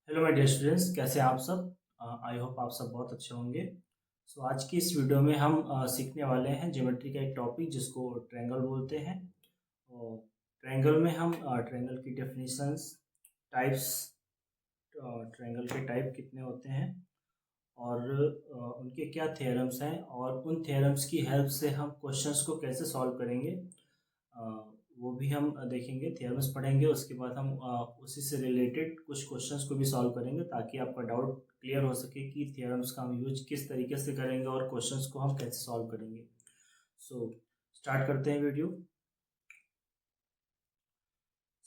Hello my dear students, कैसे हैं आप सब। आई होप आप सब बहुत अच्छे होंगे। सो आज की इस वीडियो में हम सीखने वाले हैं ज्योमेट्री का एक टॉपिक जिसको ट्रायंगल बोलते हैं। और ट्रायंगल में हम ट्रायंगल की डेफिनेशंस, टाइप्स, ट्रायंगल के टाइप कितने होते हैं और उनके क्या थ्योरम्स हैं और उन थ्योरम्स की हेल्प से हम क्वेश्चंस को कैसे सॉल्व करेंगे, अ, वो भी हम देखेंगे। थ्योरम्स पढ़ेंगे, उसके बाद हम उसी से रिलेटेड कुछ क्वेश्चंस को भी सॉल्व करेंगे ताकि आपका डाउट क्लियर हो सके कि थ्योरम्स का हम यूज किस तरीके से करेंगे और क्वेश्चंस को हम कैसे सॉल्व करेंगे। सो स्टार्ट करते हैं वीडियो।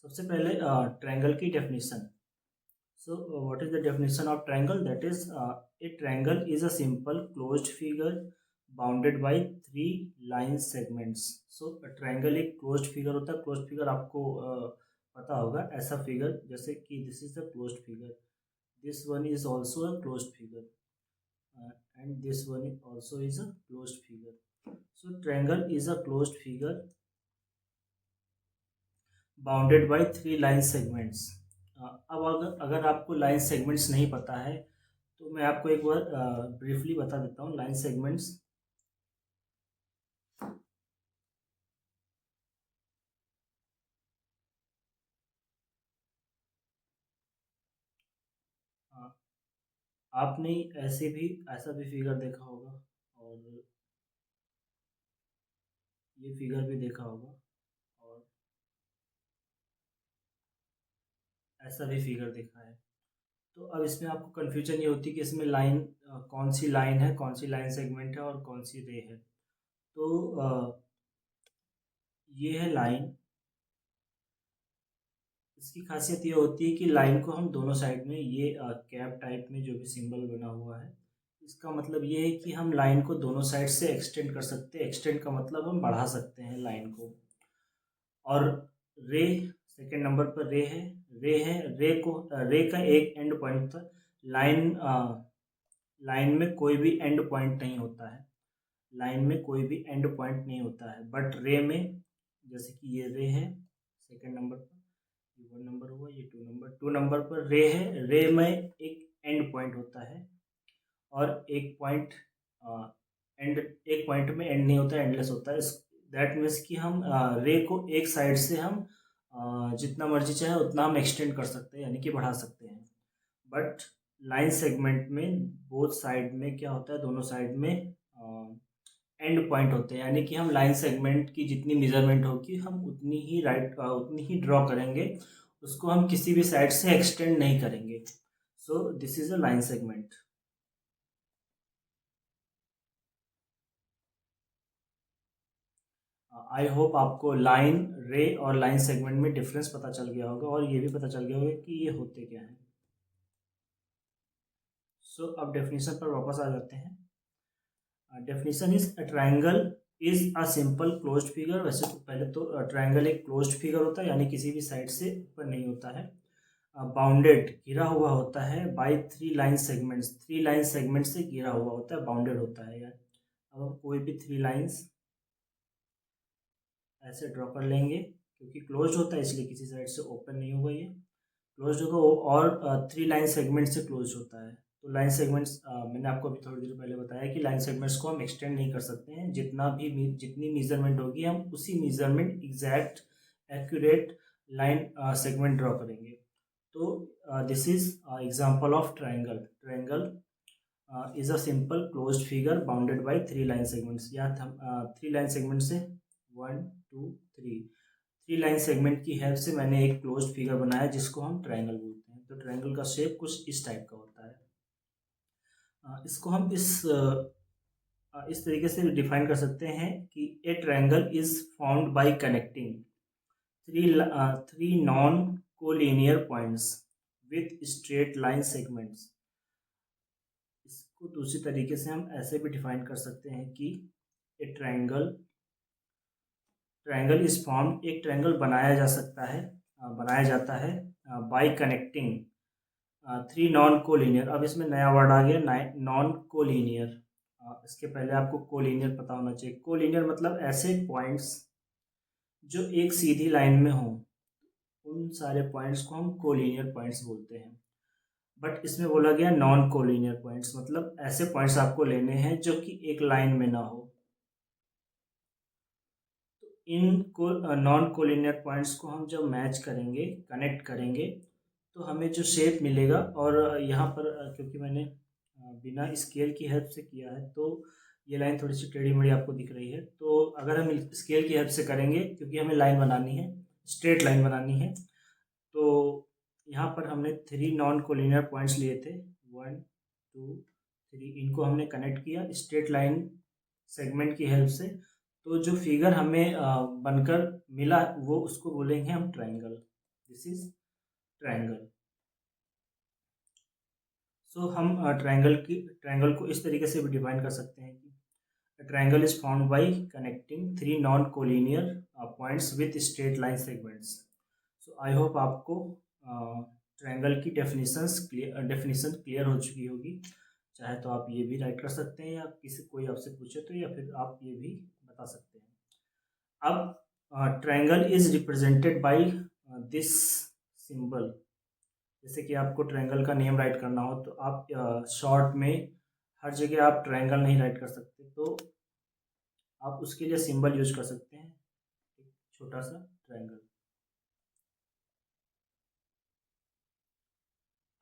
सबसे पहले ट्रायंगल की definition. So, what is the definition of triangle? That is, a triangle is a simple closed figure bounded by three line segments. So, a triangle एक closed figure होता है। closed figure आपको पता होगा, ऐसा figure जैसे कि this is the closed figure, this one is also a closed figure, and this one is also is a closed figure. So, triangle is a closed figure bounded by three line segments. अब अगर आपको line segments नहीं पता है तो मैं आपको एक बार ब्रीफली बता देता हूँ लाइन सेगमेंट्स। आपने ऐसा भी फिगर देखा होगा और ये फिगर भी देखा होगा और ऐसा भी फिगर देखा है। तो अब इसमें आपको कन्फ्यूजन ये होती है कि इसमें लाइन कौन सी लाइन है, कौन सी लाइन सेगमेंट है और कौन सी रे है। तो ये है लाइन। इसकी खासियत ये होती है कि लाइन को हम दोनों साइड में, ये कैप टाइप में जो भी सिंबल बना हुआ है, इसका मतलब ये है कि हम लाइन को दोनों साइड से एक्सटेंड कर सकते हैं। एक्सटेंड का मतलब हम बढ़ा सकते हैं लाइन को। और रे, सेकेंड नंबर पर रे का एक एंड पॉइंट था। लाइन लाइन में कोई भी एंड पॉइंट नहीं होता है। लाइन में कोई भी एंड पॉइंट नहीं होता है, बट रे में, जैसे कि ये रे है सेकेंड नंबर पर, ये 1 नंबर हुआ, ये 2 नंबर पर रे है। रे में एक एंड पॉइंट होता है और एक पॉइंट में एंड नहीं होता है, एंडलेस होता है। दैट मीन्स कि हम रे को एक साइड से हम जितना मर्जी चाहे उतना हम एक्सटेंड कर सकते हैं, यानी कि बढ़ा सकते हैं। बट लाइन सेगमेंट में बोथ साइड में क्या होता है, दोनों साइड में एंड पॉइंट होते हैं, यानी कि हम लाइन सेगमेंट की जितनी मेजरमेंट होगी हम उतनी ही ड्रॉ करेंगे। उसको हम किसी भी साइड से एक्सटेंड नहीं करेंगे। So this is a line segment. I hope आपको लाइन, रे और लाइन सेगमेंट में डिफरेंस पता चल गया होगा और ये भी पता चल गया होगा कि ये होते क्या हैं। सो अब डेफिनेशन पर वापस आ जाते हैं। Definition is a triangle is a simple closed figure. वैसे तो पहले तो ट्रायंगल एक क्लोज्ड फिगर होता है, यानी किसी भी साइड से ऊपर नहीं होता है। बाउंडेड, घिरा हुआ होता है by three line segments. Three line segment से घिरा हुआ होता है, बाउंडेड होता है यार। अब हम कोई भी थ्री लाइंस ऐसे ड्रॉ कर लेंगे, क्योंकि क्लोज होता है इसलिए किसी साइड से ओपन नहीं होगा, ये क्लोज होगा वो। और थ्री लाइन सेगमेंट से क्लोज होता है। तो लाइन सेगमेंट्स, मैंने आपको अभी थोड़ी देर पहले बताया कि लाइन सेगमेंट्स को हम एक्सटेंड नहीं कर सकते हैं। जितनी मेजरमेंट होगी हम उसी measurement exact accurate line segment draw करेंगे। तो this is example of triangle. Triangle is a simple closed figure bounded by three line segments. यहाँ हम थ्री लाइन सेगमेंट से 1 2 3 थ्री लाइन सेगमेंट की हेल्प से मैंने एक क्लोज्ड फिगर बनाया जिसको हम ट्रायंगल बोलते हैं। तो ट्रायंगल का शेप कुछ इस टाइप का होता है। इसको हम इस तरीके से डिफाइन कर सकते हैं कि a triangle is found by connecting three non collinear points with straight line segments. इसको दूसरी तरीके से हम ऐसे भी डिफाइन कर सकते हैं कि ए ट्रायंगल इज फॉर्म, एक ट्रायंगल बनाया जा सकता है, बनाया जाता है bye connecting three non collinear. अब इसमें नया वर्ड आ गया, नॉन कोलिनियर। इसके पहले आपको कोलिनियर पता होना चाहिए। कोलिनियर मतलब ऐसे पॉइंट्स जो एक सीधी लाइन में हों, उन सारे पॉइंट्स को हम कोलिनियर पॉइंट्स बोलते हैं। बट इसमें बोला गया नॉन कोलिनियर पॉइंट्स, मतलब ऐसे पॉइंट्स आपको लेने हैं जो कि एक लाइन में ना हो। इन को नॉन कोलिनियर पॉइंट्स को हम जब मैच करेंगे, कनेक्ट करेंगे, तो हमें जो शेप मिलेगा, और यहाँ पर क्योंकि मैंने बिना स्केल की हेल्प से किया है तो ये लाइन थोड़ी सी टेढ़ी मेढ़ी आपको दिख रही है। तो अगर हम स्केल की हेल्प से करेंगे, क्योंकि हमें लाइन बनानी है, स्ट्रेट लाइन बनानी है, तो यहाँ पर हमने 3 नॉन कोलिनियर पॉइंट्स लिए थे, 1 2 3। इनको हमने कनेक्ट किया स्ट्रेट लाइन सेगमेंट की हेल्प से। तो जो फिगर हमें बनकर मिला वो उसको बोलेंगे हम triangle. This is triangle. So हम ट्रायंगल को इस तरीके से भी डिफाइन कर सकते हैं कि triangle is found by connecting 3 non collinear points with straight line segments. So I hope आपको ट्रायंगल की डेफिनेशन क्लियर हो चुकी होगी। चाहे तो आप ये भी राइट कर सकते हैं, या किसी कोई आपसे पूछे तो, या फिर आप ये भी बता सकते हैं। अब triangle is represented by this symbol. जैसे कि आपको ट्रायंगल का नेम राइट करना हो तो आप शॉर्ट में हर जगह आप ट्रायंगल नहीं राइट कर सकते, तो आप उसके लिए सिंबल यूज कर सकते हैं, एक छोटा सा ट्रायंगल।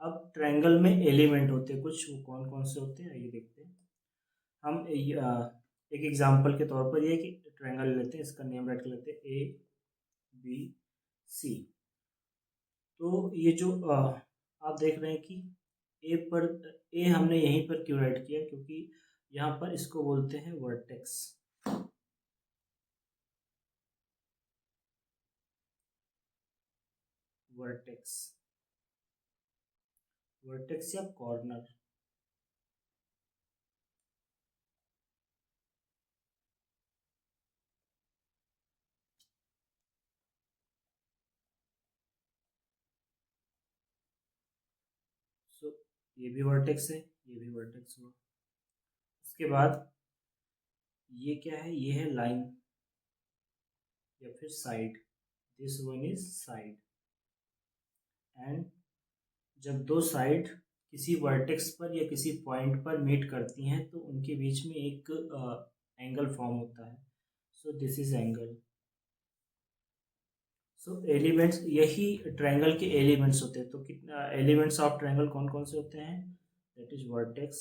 अब ट्रायंगल में एलिमेंट होते हैं कुछ, वो कौन कौन से होते हैं ये देखते हैं। हम एक एग्जांपल के तौर पर ये कि ट्रायंगल लेते हैं, इसका नेम राइट कर लेते हैं ए बी सी। तो ये जो आप देख रहे हैं कि ए हमने यहीं पर क्यों राइट किया, क्योंकि यहाँ पर इसको बोलते हैं वर्टेक्स। वर्टेक्स वर्टेक्स या कॉर्नर। सो ये भी वर्टेक्स है, ये भी वर्टेक्स हुआ। उसके बाद ये क्या है, ये है लाइन या फिर side. This one is side. And जब दो साइड किसी वर्टेक्स पर या किसी पॉइंट पर मीट करती हैं तो उनके बीच में एक एंगल फॉर्म होता है। So this is angle. So elements, यही ट्रायंगल के एलिमेंट्स होते हैं। तो कितना एलिमेंट्स ऑफ ट्रायंगल कौन कौन से होते हैं, दैट इज वर्टेक्स।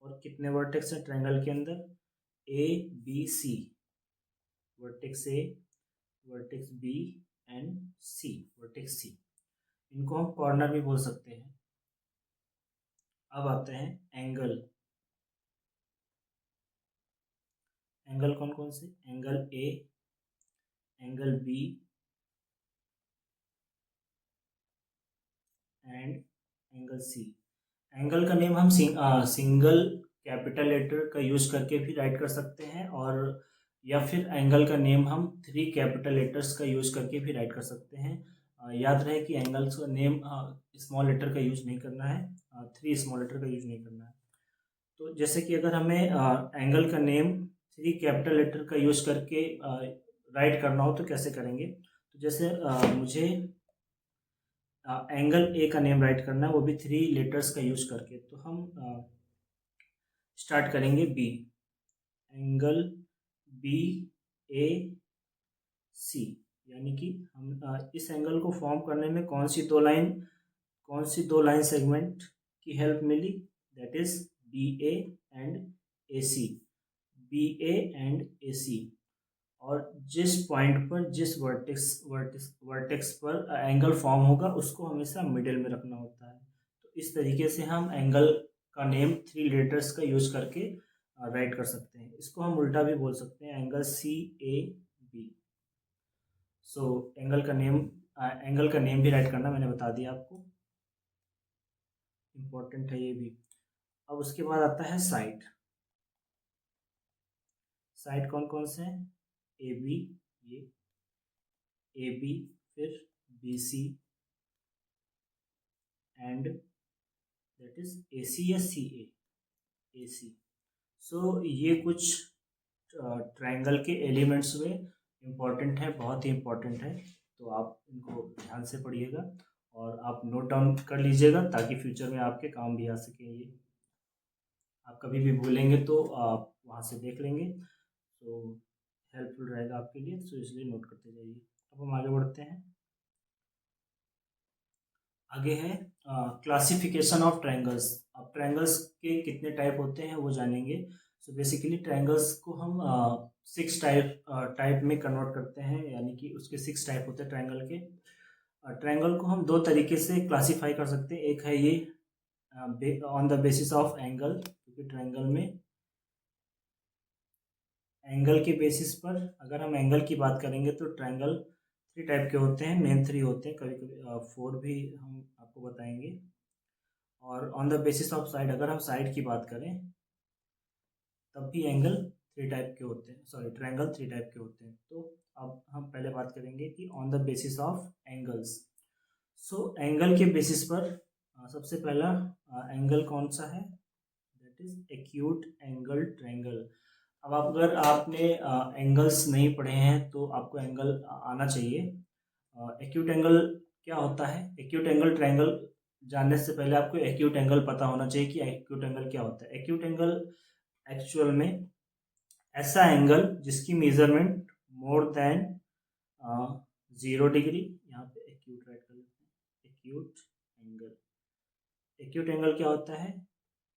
और कितने वर्टेक्स हैं ट्रायंगल के अंदर, A B C. Vertex A, vertex B and C, vertex C. इनको हम कॉर्नर भी बोल सकते हैं। अब आते हैं एंगल। एंगल कौन कौन से, angle A, angle B and angle C. Angle का नेम हम सिंगल कैपिटल लेटर का यूज करके भी राइट कर सकते हैं, और या फिर एंगल का नेम हम 3 कैपिटल लेटर्स का यूज करके भी राइट कर सकते हैं। याद रहे कि एंगल्स का नेम स्मॉल लेटर का यूज नहीं करना है, 3 स्मॉल लेटर का यूज नहीं करना है। तो जैसे कि अगर हमें एंगल का नेम 3 कैपिटल लेटर का यूज करके राइट करना हो तो कैसे करेंगे। तो जैसे मुझे एंगल ए का नेम राइट करना है, वो भी 3 लेटर्स का यूज करके। तो हम स्टार्ट करेंगे बी, एंगल बी ए सी। यानी कि हम इस एंगल को फॉर्म करने में कौन सी दो लाइन सेगमेंट की हेल्प मिली, that is B A and A C. B A and A C. और जिस पॉइंट पर जिस वर्टेक्स पर एंगल फॉर्म होगा उसको हमेशा मिडिल में रखना होता है। तो इस तरीके से हम एंगल का नेम 3 लेटर्स का यूज करके राइट कर सकते हैं। इसको हम उल्टा भी बोल सकते हैं, angle C A B. So angle का नेम भी राइट करना मैंने बता दिया आपको, इम्पोर्टेंट है ये भी। अब उसके बाद आता है साइड। साइड कौन कौन से हैं, ए बी, ये ए बी, फिर B C and that is A C या सी ए सी। सो ये कुछ ट्रायंगल के एलिमेंट्स में इम्पॉर्टेंट है, बहुत ही इम्पॉर्टेंट है, तो आप इनको ध्यान से पढ़िएगा। और आप नोट डाउन कर लीजिएगा ताकि फ्यूचर में आपके काम भी आ सके ये। आप कभी भी भूलेंगे तो आप वहाँ से देख लेंगे, तो हेल्पफुल रहेगा आपके लिए, तो इसलिए नोट करते जाइए। अब हम आगे बढ़ते हैं। आगे है क्लासिफिकेशन ऑफ ट्रायंगल्स। अब ट्रायंगल्स के कितने टाइप होते हैं वो जानेंगे। सो बेसिकली ट्रायंगल्स को हम 6 टाइप में कन्वर्ट करते हैं, यानी कि उसके 6 टाइप होते हैं ट्रायंगल के। ट्रायंगल को हम 2 तरीके से क्लासीफाई कर सकते हैं। एक है ये on the basis of angle, क्योंकि ट्रायंगल में एंगल के बेसिस पर, अगर हम एंगल की बात करेंगे तो ट्रायंगल 3 टाइप के होते हैं, मेन 3 होते हैं, कभी कभी 4 भी हम आपको बताएंगे। और on the basis of side, अगर हम साइड की बात करें तब भी एंगल 3 टाइप के होते हैं, सॉरी ट्रायंगल 3 टाइप के होते हैं। तो अब हम पहले बात करेंगे कि on the basis of angles. So angle के बेसिस पर सबसे पहला एंगल कौन सा है, that is acute angle triangle. अब अगर आपने एंगल्स नहीं पढ़े हैं तो आपको एंगल आना चाहिए। एक्यूट एंगल क्या होता है, एक्यूट एंगल ट्रायंगल जानने से पहले आपको एक्यूट एंगल पता होना चाहिए कि एक्यूट एंगल क्या होता है। एक्यूट एंगल एक्चुअल में ऐसा एंगल जिसकी मेजरमेंट मोर देन 0 डिग्री, यहाँ पे एक्यूट राइट कर लेते हैं, एक्यूट एंगल। एक्यूट एंगल क्या होता है,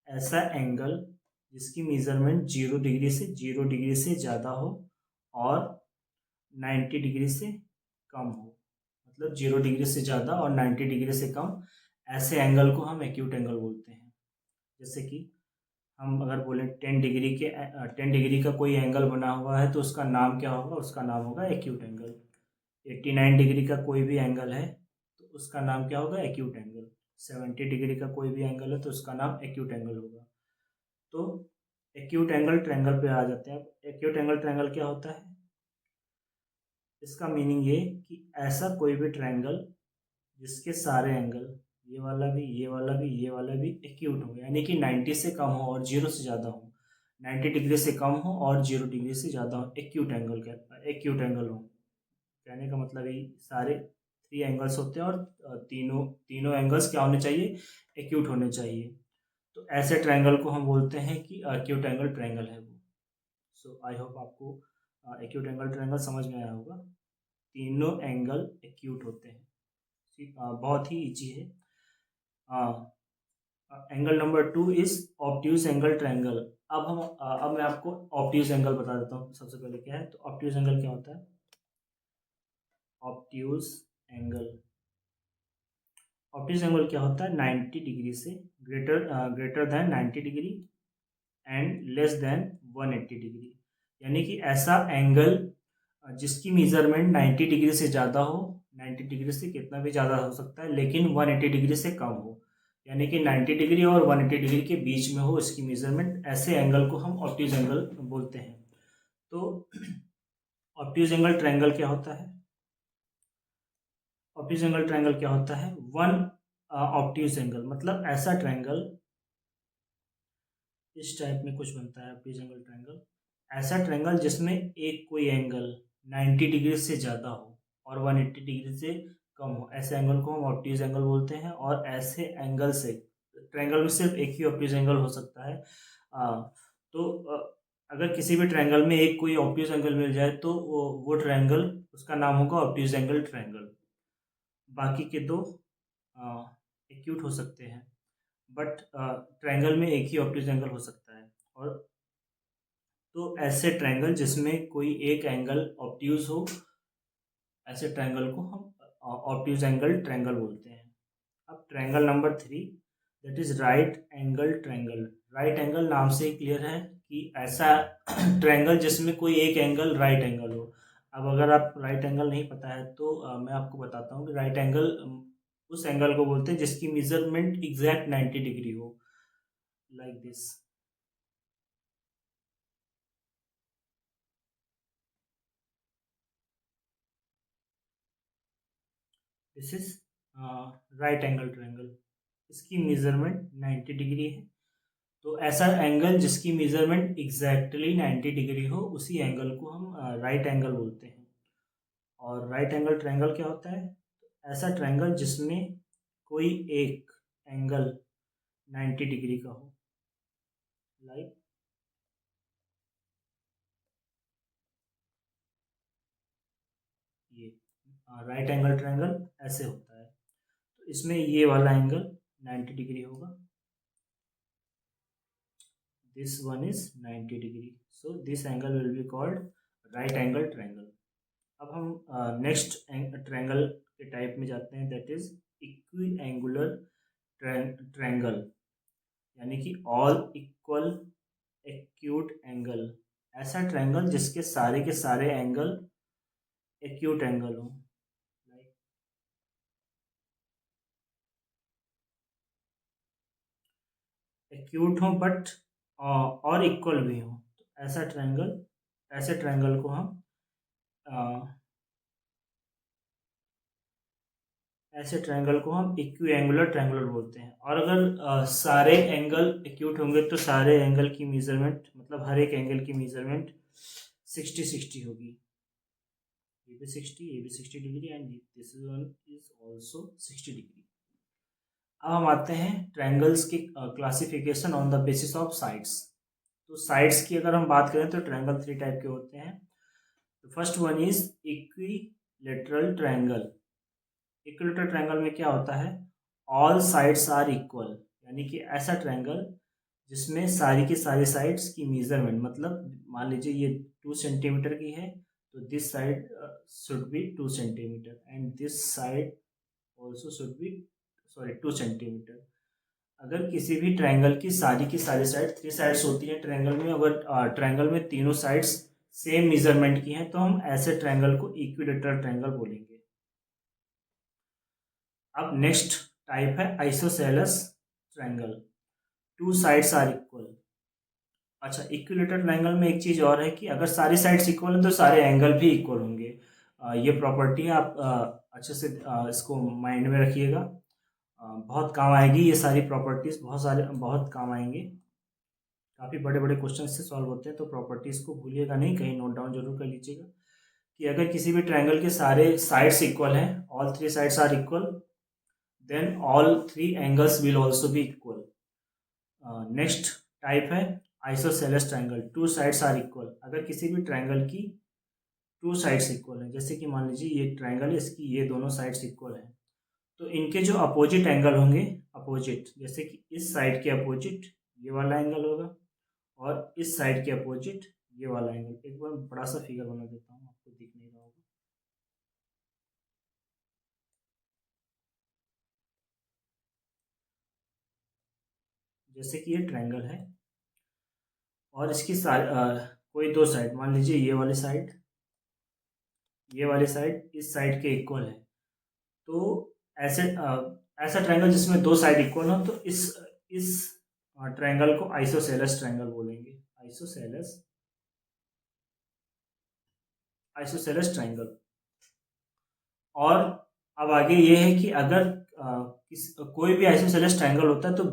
ऐसा एंगल जिसकी मेजरमेंट 0 डिग्री से 0 डिग्री से ज़्यादा हो और 90 डिग्री से कम हो, मतलब 0 डिग्री से ज़्यादा और 90 डिग्री से कम, ऐसे एंगल को हम एक्यूट एंगल बोलते हैं। जैसे कि हम अगर बोलें 10 डिग्री का कोई एंगल बना हुआ है तो उसका नाम क्या होगा, उसका नाम होगा एक्यूट एंगल। 89 डिग्री का कोई भी एंगल है तो उसका नाम क्या होगा, एक्यूट एंगल। 70 डिग्री का कोई भी एंगल है तो उसका नाम एक्यूट एंगल होगा। तो एक्यूट एंगल ट्रायंगल पे आ जाते हैं। एक्यूट एंगल ट्रायंगल क्या होता है, इसका मीनिंग ये कि ऐसा कोई भी ट्रायंगल जिसके सारे एंगल, ये वाला भी, ये वाला भी, ये वाला भी एक्यूट हो, यानी कि 90 से कम हो और 0 से ज़्यादा हो, 90 डिग्री से कम हो और 0 डिग्री से ज़्यादा हो, एक्यूट एंगल कहता है, एक्यूट एंगल हो। कहने का मतलब ये सारे 3 एंगल्स होते हैं और तीनों तीनों एंगल्स क्या होने चाहिए, एक्यूट होने चाहिए। तो ऐसे ट्रायंगल को हम बोलते हैं कि एक्यूट एंगल ट्रायंगल है वो। सो आई होप आपको एक्यूट एंगल ट्रायंगल समझ में आया होगा। तीनों एंगल एक्यूट होते हैं, ठीक, बहुत ही ईजी है। Angle number 2 is obtuse angle triangle. अब मैं आपको ऑब्ट्यूज एंगल बता देता हूँ सबसे पहले क्या है। तो ऑब्ट्यूज एंगल क्या होता है, ऑब्ट्यूज एंगल, ऑब्ट्यूज एंगल क्या होता है, 90 डिग्री से greater than 90 degree and less than 180 degree, यानी कि ऐसा एंगल जिसकी मेजरमेंट 90 डिग्री से ज़्यादा हो, 90 डिग्री से कितना भी ज़्यादा हो सकता है, लेकिन 180 डिग्री से कम हो, यानी कि 90 डिग्री और 180 डिग्री के बीच में हो इसकी मेजरमेंट, ऐसे एंगल को हम ऑब्ट्यूज एंगल बोलते हैं। तो ऑब्ट्यूज एंगल ट्रायंगल क्या होता है, ऑब्ट्यूज एंगल ट्रायंगल क्या होता है, वन ऑब्ट्यूज एंगल, मतलब ऐसा ट्रायंगल, इस टाइप में कुछ बनता है ऑब्ट्यूज एंगल ट्रायंगल, ऐसा ट्रायंगल जिसमें एक कोई एंगल 90 डिग्री से ज़्यादा हो और 180 डिग्री से कम हो, ऐसे एंगल को हम ऑब्ट्यूज एंगल बोलते हैं। और ऐसे एंगल से ट्रायंगल में सिर्फ एक ही ऑब्ट्यूज एंगल हो सकता है। तो अगर किसी भी ट्रायंगल में एक कोई ऑब्ट्यूज एंगल मिल जाए तो वो ट्रायंगल, उसका नाम होगा ऑब्ट्यूज एंगल ट्रायंगल। बाकी के दो एक्यूट हो सकते हैं, बट ट्रायंगल में एक ही ऑब्ट्यूज एंगल हो सकता है। और तो ऐसे ट्रायंगल जिसमें कोई एक एंगल ऑब्ट्यूज हो, ऐसे ट्रायंगल को हम ऑब्ट्यूज एंगल ट्रायंगल बोलते हैं। अब triangle number 3, that is right angle triangle. Right angle नाम से ही क्लियर है कि ऐसा ट्रायंगल जिसमें कोई एक एंगल राइट एंगल हो। अब अगर आप राइट एंगल नहीं पता है तो मैं आपको बताता हूँ कि राइट एंगल उस एंगल को बोलते हैं जिसकी मेजरमेंट एग्जैक्ट 90 डिग्री हो, like this. This is right angle triangle, इसकी मेजरमेंट 90 डिग्री है। तो ऐसा एंगल जिसकी मेजरमेंट एग्जैक्टली 90 डिग्री हो, उसी एंगल को हम राइट एंगल बोलते हैं। और राइट एंगल ट्रायंगल क्या होता है, ऐसा ट्रायंगल जिसमें कोई एक एंगल 90 डिग्री का हो, लाइक ये राइट एंगल ट्रायंगल ऐसे होता है, तो इसमें ये वाला एंगल 90 डिग्री होगा, this one is 90 degree, so this angle will be called right angle triangle. अब हम नेक्स्ट ट्रायंगल के टाइप में जाते हैं, that is equi angular triangle, यानी कि ऑल इक्वल एक्यूट एंगल, ऐसा ट्रायंगल जिसके सारे के सारे एंगल एक्यूट एंगल हो, लाइक एक्यूट हो बट और इक्वल भी हो, तो ऐसा ट्रायंगल, ऐसे ट्रायंगल को हम ऐसे ट्रायंगल को हम इक्विएंगुलर ट्रायंगल बोलते हैं। और अगर सारे एंगल एक्यूट होंगे तो सारे एंगल की मेजरमेंट, मतलब हर एक एंगल की मेजरमेंट 60-60 होगी, ये भी 60, ये भी 60 degree, and this one is also 60 degree. अब हम आते हैं ट्रायंगल्स की classification on the basis of sides. तो साइड्स की अगर हम बात करें तो ट्रायंगल 3 टाइप के होते हैं। First one is equilateral triangle. Equilateral triangle में क्या होता है, ऑल साइड्स आर इक्वल, यानी कि ऐसा ट्रायंगल जिसमें सारी की सारी साइड्स की मेजरमेंट, मतलब मान लीजिए ये 2 सेंटीमीटर की है, तो this side should be 2 centimetre and this side also should be 2 centimetre. अगर किसी भी ट्रायंगल की सारी साइड, 3 साइड्स होती है ट्रायंगल में, अगर ट्रायंगल में तीनों साइड्स सेम मेजरमेंट की हैं तो हम ऐसे ट्रायंगल को इक्विलेटरल ट्रायंगल बोलेंगे। अब नेक्स्ट टाइप है isosceles triangle, 2 sides are equal. अच्छा, इक्विलेटरल ट्रायंगल में एक चीज़ और है कि अगर सारी साइड्स इक्वल हैं तो सारे एंगल भी इक्वल होंगे। ये प्रॉपर्टी है, आप अच्छे से इसको माइंड में रखिएगा, बहुत काम आएगी ये सारी प्रॉपर्टीज़, बहुत काम आएंगे, काफ़ी बड़े बड़े क्वेश्चन से सॉल्व होते हैं, तो प्रॉपर्टीज़ को भूलिएगा नहीं, कहीं नोट डाउन जरूर कर लीजिएगा कि अगर किसी भी ट्रायंगल के सारे साइड्स इक्वल हैं, all 3 sides are equal, then all 3 angles will also be equal. Next type है isosceles triangle, 2 sides are equal. अगर किसी भी ट्रायंगल की 2 साइड्स इक्वल हैं, जैसे कि मान लीजिए ये ट्रायंगल है, इसकी ये दोनों साइड्स इक्वल हैं, तो इनके जो अपोजिट एंगल होंगे, अपोजिट, जैसे कि इस साइड के अपोजिट ये वाला एंगल होगा और इस साइड के अपोजिट ये वाला एंगल। एक बार बड़ा सा फिगर बना देता हूँ, आपको दिख नहीं रहा होगा, जैसे कि ये ट्रायंगल है और इसकी कोई 2 साइड, मान लीजिए ये वाली साइड, ये वाली साइड इस साइड के इक्वल है, तो ऐसे ऐसा ट्रायंगल जिसमें 2 साइड इक्वल हो, तो इस ट्रायंगल को आइसोसेलेस ट्रायंगल बोलेंगे, आइसोसेलेस आइसोसेलेस ट्रायंगल। और अब आगे ये है कि अगर कोई भी आइसोसेलेस ट्रायंगल होता है तो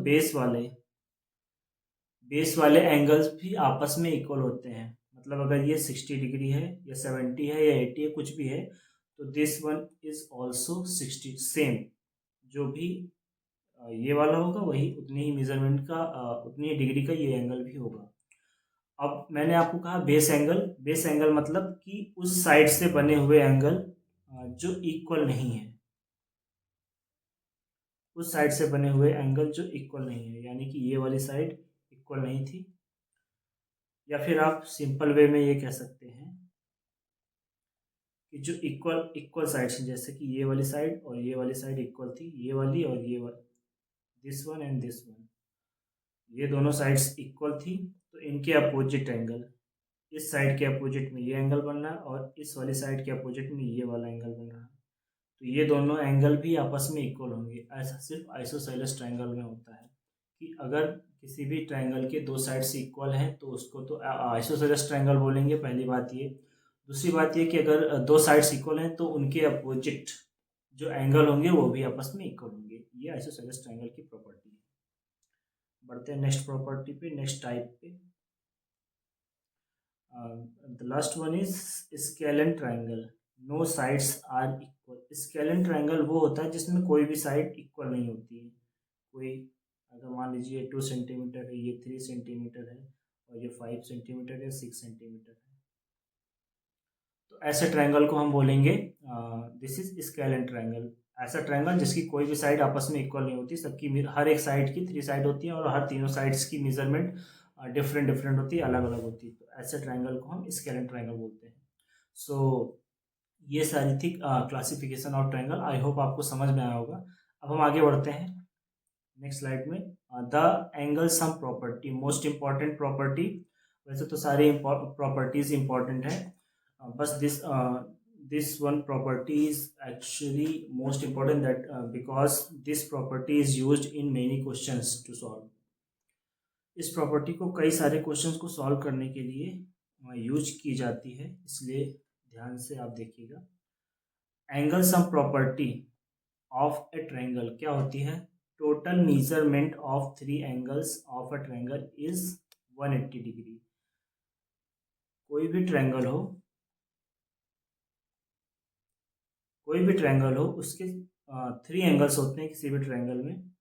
बेस वाले एंगल्स भी आपस में इक्वल होते हैं, मतलब अगर ये 60 डिग्री है या 70 है या 80 है, कुछ भी है, तो this one is also 60 same, जो भी ये वाला होगा वही उतनी ही मेजरमेंट का, उतनी ही डिग्री का ये एंगल भी होगा। अब मैंने आपको कहा बेस एंगल मतलब कि उस साइड से बने हुए एंगल जो इक्वल नहीं है, उस साइड से बने हुए एंगल जो इक्वल नहीं है, यानी कि ये वाली साइड इक्वल नहीं थी, या फिर आप सिंपल वे में ये कह सकते हैं कि जो इक्वल इक्वल साइड्स हैं, जैसे कि ये वाली साइड और ये वाली साइड इक्वल थी, ये वाली और ये वाली, this one and this one, ये दोनों साइड्स इक्वल थी, तो इनके अपोजिट एंगल, इस साइड के अपोजिट में ये एंगल बन रहा है और इस वाली साइड के अपोजिट में ये वाला एंगल बन रहा है, तो ये दोनों एंगल भी आपस में इक्वल होंगे। ऐसा सिर्फ आइसोसेलेस ट्रायंगल में होता है कि अगर किसी भी ट्रायंगल के 2 साइड्स इक्वल हैं तो उसको तो आइसोसेलेस ट्रायंगल बोलेंगे, पहली बात ये। दूसरी बात ये कि अगर 2 साइड्स इक्वल हैं तो उनके अपोजिट जो एंगल होंगे वो भी आपस में इक्वल होंगे, ये आइसोसेलेस ट्रायंगल की प्रॉपर्टी है। बढ़ते हैं नेक्स्ट प्रॉपर्टी पे, नेक्स्ट टाइप पे। The last one is scalene triangle. No sides are equal. Scalene triangle वो होता है जिसमें कोई भी साइड इक्वल नहीं होती है। कोई, अगर मान लीजिए 2 सेंटीमीटर है, ये 3 सेंटीमीटर है, और ये 5 सेंटीमीटर है, 6 सेंटीमीटर है, तो ऐसे ट्रायंगल को हम बोलेंगे दिस इज स्केलेन ट्रायंगल। ऐसा ट्रायंगल जिसकी कोई भी साइड आपस में इक्वल नहीं होती, सबकी हर एक साइड की 3 साइड होती है और हर तीनों साइड्स की मेजरमेंट डिफरेंट डिफरेंट होती है, अलग अलग होती है, तो ऐसे ट्रायंगल को हम स्केलेन ट्रायंगल बोलते हैं। सो ये सारी थी classification of triangle. I hope आपको समझ में आया होगा। अब हम आगे बढ़ते हैं नेक्स्ट स्लाइड में। The angle sum property, most important property. वैसे तो सारी प्रॉपर्टीज इंपॉर्टेंट है, बस this one property is actually most important, that because this property is used in many questions to solve। इस प्रॉपर्टी को कई सारे क्वेश्चंस को सॉल्व करने के लिए यूज की जाती है, इसलिए ध्यान से आप देखिएगा। Angle sum property of A triangle क्या होती है? Total measurement of 3 angles of a triangle is 180 degree. कोई भी ट्रायंगल हो, कोई भी ट्रायंगल हो, उसके 3 एंगल्स होते हैं किसी भी ट्रायंगल में,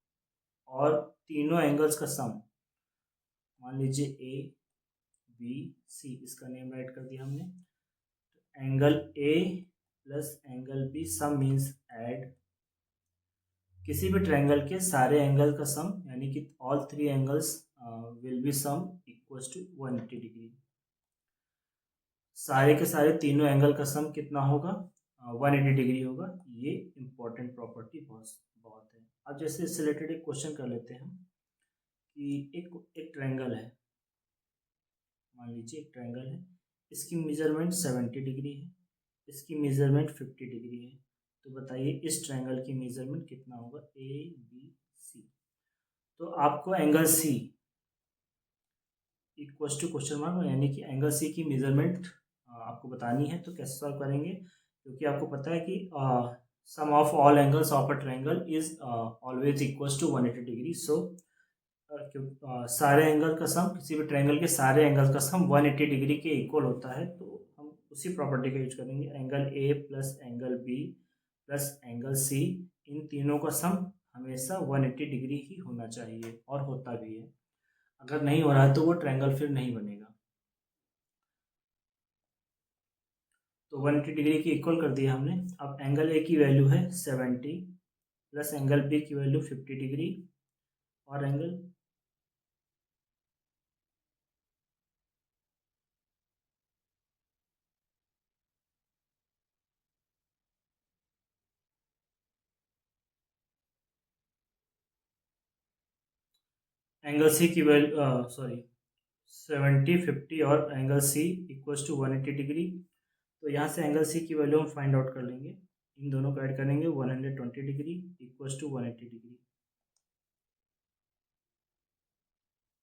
और तीनों एंगल्स का सम, मान लीजिए ए बी सी, इसका नेम राइट कर दिया हमने। Angle A plus angle B, sum means add. किसी भी ट्रायंगल के सारे एंगल का सम, यानी कि all 3 angles will be sum equals to 180 degree. सारे के सारे तीनों एंगल का सम कितना होगा? 180 डिग्री होगा। ये इंपॉर्टेंट प्रॉपर्टी बहुत बहुत है। अब जैसे इससे रिलेटेड एक क्वेश्चन कर लेते हैं हम, कि एक ट्रायंगल है, मान लीजिए एक ट्रायंगल है, इसकी मेजरमेंट 70 डिग्री है, इसकी मेजरमेंट 50 डिग्री है, तो बताइए इस ट्रायंगल की मेजरमेंट कितना होगा? A B C. तो आपको angle C equals to question mark, यानी कि एंगल सी की मेजरमेंट आपको बतानी है। तो कैसे सॉल्व करेंगे? क्योंकि आपको पता है कि sum of all angles of a triangle is always equals to 180 degree. So सारे एंगल का सम, किसी भी ट्रायंगल के सारे एंगल का सम 180 डिग्री के इक्वल होता है, तो हम उसी प्रॉपर्टी का यूज करेंगे। Angle A plus angle B plus angle C, इन तीनों का सम हमेशा 180 डिग्री ही होना चाहिए, और होता भी है। अगर नहीं हो रहा है तो वो ट्रायंगल फिर नहीं बनेगा। तो 180 डिग्री की इक्वल कर दिया हमने। अब एंगल ए की वैल्यू है 70 प्लस एंगल बी की वैल्यू 50 डिग्री, और एंगल सी की वैल्यू, सॉरी, 70 50 और angle C equals to 180 degree. तो यहाँ से एंगल सी की वैल्यू हम फाइंड आउट कर लेंगे, इन दोनों को ऐड करेंगे, 120 degree equals to 180 degree.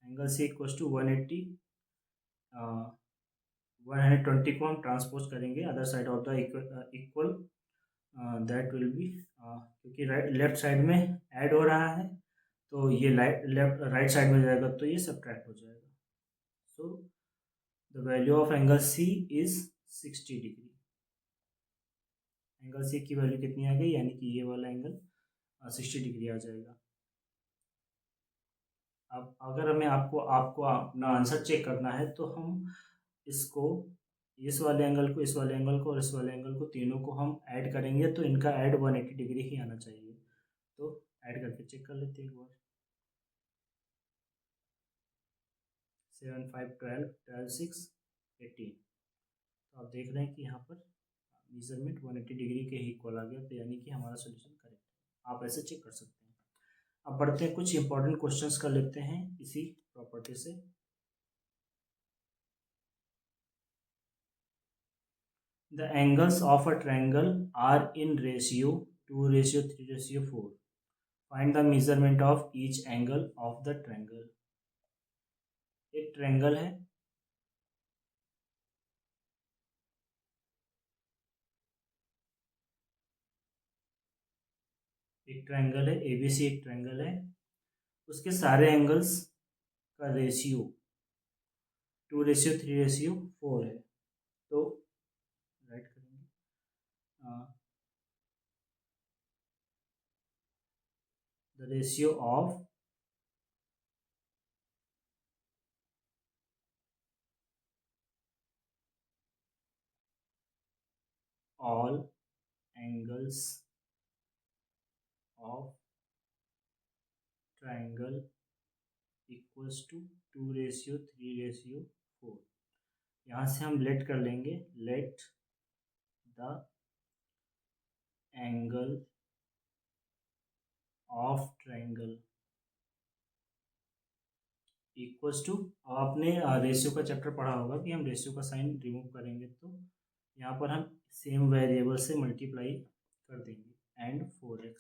Angle C equals to 180, 120 को हम ट्रांसपोज करेंगे other side of the equal, that will be, क्योंकि लेफ्ट साइड में ऐड हो रहा है, तो ये राइट साइड में जाएगा, तो ये सब्ट्रैक्ट हो जाएगा। So the value of angle C is 60 degree. Angle C की वैल्यू कितनी आ गई? यानी कि ये वाला एंगल 60 डिग्री आ जाएगा। अब अगर हमें आपको आपको अपना आंसर चेक करना है, तो हम इसको, इस वाले एंगल को, इस वाले एंगल को और इस वाले एंगल को, तीनों को हम ऐड करेंगे, तो इनका ऐड 180 डिग्री ही आना चाहिए। तो ऐड करके चेक कर लेते हैं एक बार। 7 5 12 12 6 18। तो आप देख रहे हैं कि यहाँ पर मेजरमेंट 180 डिग्री के ही इक्वल आ गया, तो यानी कि हमारा सोल्यूशन करेक्ट है। आप ऐसे चेक कर सकते हैं। अब बढ़ते हैं, कुछ इंपॉर्टेंट क्वेश्चंस कर लेते हैं इसी प्रॉपर्टी से। The angles of a triangle are in ratio 2:3:4। Find the measurement of each angle of the triangle. एक ट्रायंगल है, एक ट्रायंगल है एबीसी, एक ट्रायंगल है, उसके सारे एंगल्स का रेशियो 2:3:4 है। तो राइट करेंगे, the ratio of all angles of triangle equals to 2:3:4। यहाँ से हम लेट कर लेंगे, let the angle of triangle equals to. आपने रेशियो का चैप्टर पढ़ा होगा कि हम रेशियो का साइन रिमूव करेंगे तो यहाँ पर हम सेम वेरिएबल से मल्टीप्लाई कर देंगे एंड 4x,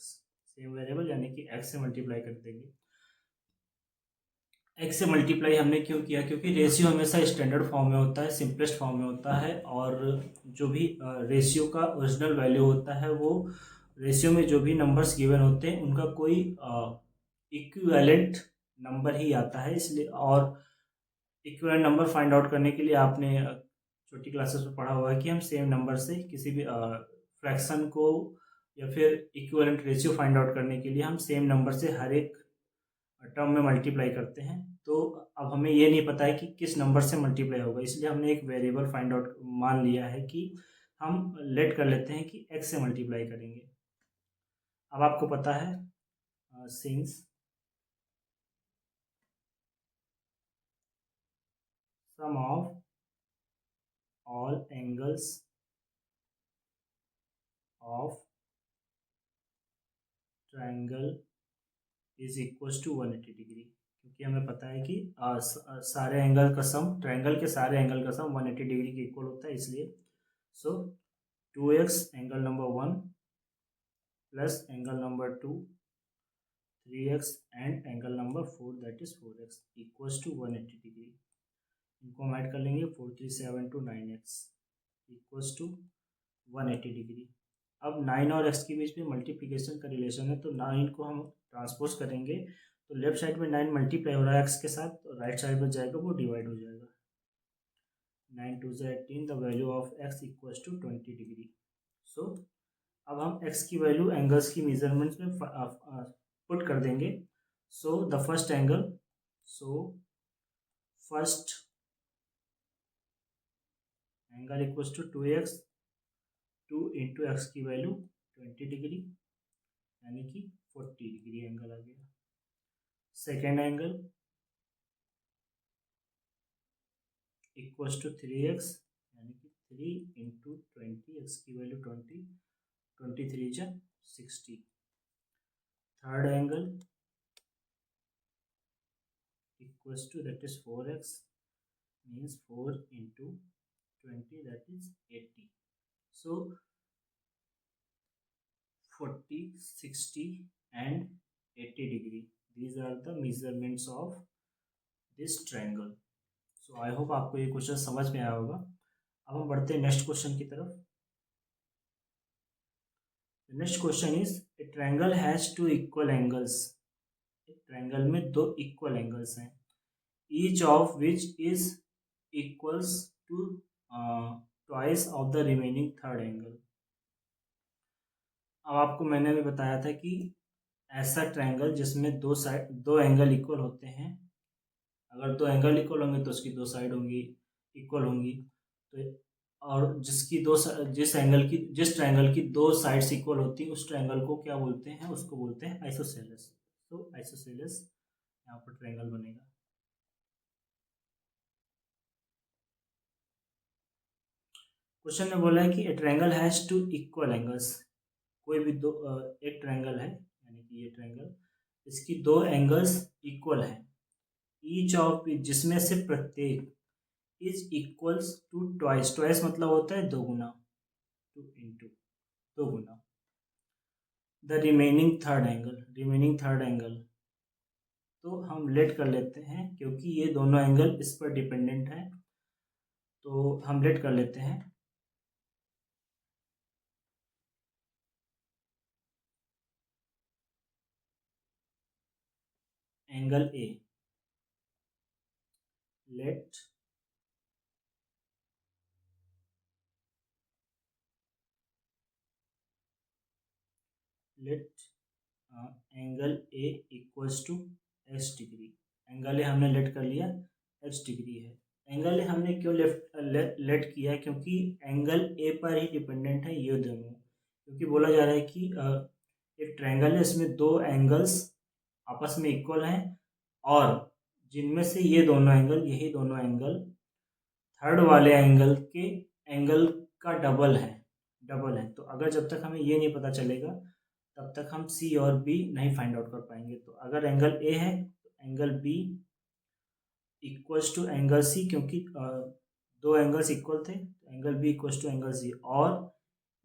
सेम वेरिएबल यानी कि x से मल्टीप्लाई कर देंगे। x से मल्टीप्लाई हमने क्यों किया? क्योंकि रेशियो हमेशा स्टैंडर्ड फॉर्म में होता है, सिंपलेस्ट फॉर्म में होता है, और जो भी रेशियो का ओरिजिनल वैल्यू होता है वो रेशियो में जो भी नंबर्स गिवन होते हैं उनका कोई इक्विवेलेंट नंबर ही आता है। इसलिए और इक्विवेलेंट नंबर फाइंड आउट करने के लिए आपने छोटी क्लासेस में पढ़ा हुआ है कि हम सेम नंबर से किसी भी फ्रैक्शन को या फिर इक्विवेलेंट रेशियो फाइंड आउट करने के लिए हम सेम नंबर से हर एक टर्म में मल्टीप्लाई करते हैं। तो अब हमें ये नहीं पता है कि किस नंबर से मल्टीप्लाई होगा, इसलिए हमने एक वेरिएबल फाइंड आउट मान लिया है कि हम लेट कर लेते हैं कि x से मल्टीप्लाई करेंगे। अब आपको पता है since sum of all angles of triangle is equals to 180 degree, क्योंकि हमें पता है कि सारे एंगल का सम, ट्रायंगल के सारे एंगल का सम 180 डिग्री के इक्वल होता है। इसलिए so 2x angle number 1 plus angle number 2 3x and angle number 4 that is 4x equals to 180 degree. इनको हम ऐड कर लेंगे 4 3 7 2 9x इक्वल्स टू 180 डिग्री। अब 9 और x के बीच में मल्टीप्लिकेशन का रिलेशन है, तो 9 को हम ट्रांसपोज करेंगे तो लेफ्ट साइड में 9 मल्टीप्लाई हो रहा है x के साथ, तो राइट साइड में जाएगा वो डिवाइड हो जाएगा। 9 2 18, the value of x equals to 20 degree. So अब हम x की वैल्यू एंगल्स की मेजरमेंट्स में पुट कर देंगे। So the first angle, first angle equals to 2x, 2 into x की वैल्यू 20 डिग्री यानी कि 40 डिग्री एंगल आ गया। Second angle equals to 3x यानी कि 3 इंटू 20, एक्स की वैल्यू 20, 23 जा 60। Third angle equals to that is 4x means 4 into 20 that is 80। So 40, 60 and 80 degree, these are the measurements of this triangle। So I hope आपको ये question समझ में आया होगा। अब हम बढ़ते हैं नेक्स्ट क्वेश्चन की तरफ। Next question is a triangle has two equal angles. एक ट्रायंगल में दो इक्वल एंगल्स हैं, each of which is equals to twice of the remaining third angle. अब आपको मैंने अभी बताया था कि ऐसा ट्रायंगल जिसमें दो एंगल इक्वल होते हैं, अगर दो एंगल इक्वल होंगे तो उसकी दो साइड होंगी इक्वल होंगी, तो और जिस ट्रायंगल की दो साइड्स इक्वल होती है उस ट्रायंगल को क्या बोलते हैं? उसको बोलते हैं आइसोसेलेस। तो आइसोसेलेस यहाँ पर ट्रायंगल बनेगा। क्वेश्चन में बोला है कि a triangle has two equal angles. कोई भी दो एक ट्रायंगल है यानी कि ये ट्रायंगल, इसकी दो एंगल्स इक्वल हैं, ईच ऑफ जिसमें से प्रत्येक is equals to twice, twice मतलब होता है दो गुना, टू इंटू दो गुना the remaining third angle, remaining third angle. तो हम लेट कर लेते हैं क्योंकि ये दोनों एंगल इस पर डिपेंडेंट है, तो हम लेट कर लेते हैं। Angle A, let angle A equals to x degree. Angle A हमने लेट कर लिया एक्स डिग्री है। एंगल ए हमने क्यों लेट किया, क्योंकि एंगल ए पर ही डिपेंडेंट है ये दोनों। क्योंकि बोला जा रहा है कि एक ट्रायंगल है, इसमें दो एंगल्स आपस में इक्वल हैं और जिनमें से ये दोनों एंगल, यही दोनों एंगल थर्ड वाले एंगल के एंगल का डबल है। तो अगर जब तक हमें ये नहीं पता चलेगा तब तक हम सी और बी नहीं फाइंड आउट कर पाएंगे। तो अगर एंगल ए है तो angle B equals to angle C, क्योंकि दो एंगल्स इक्वल थे, तो angle B equals to angle C. और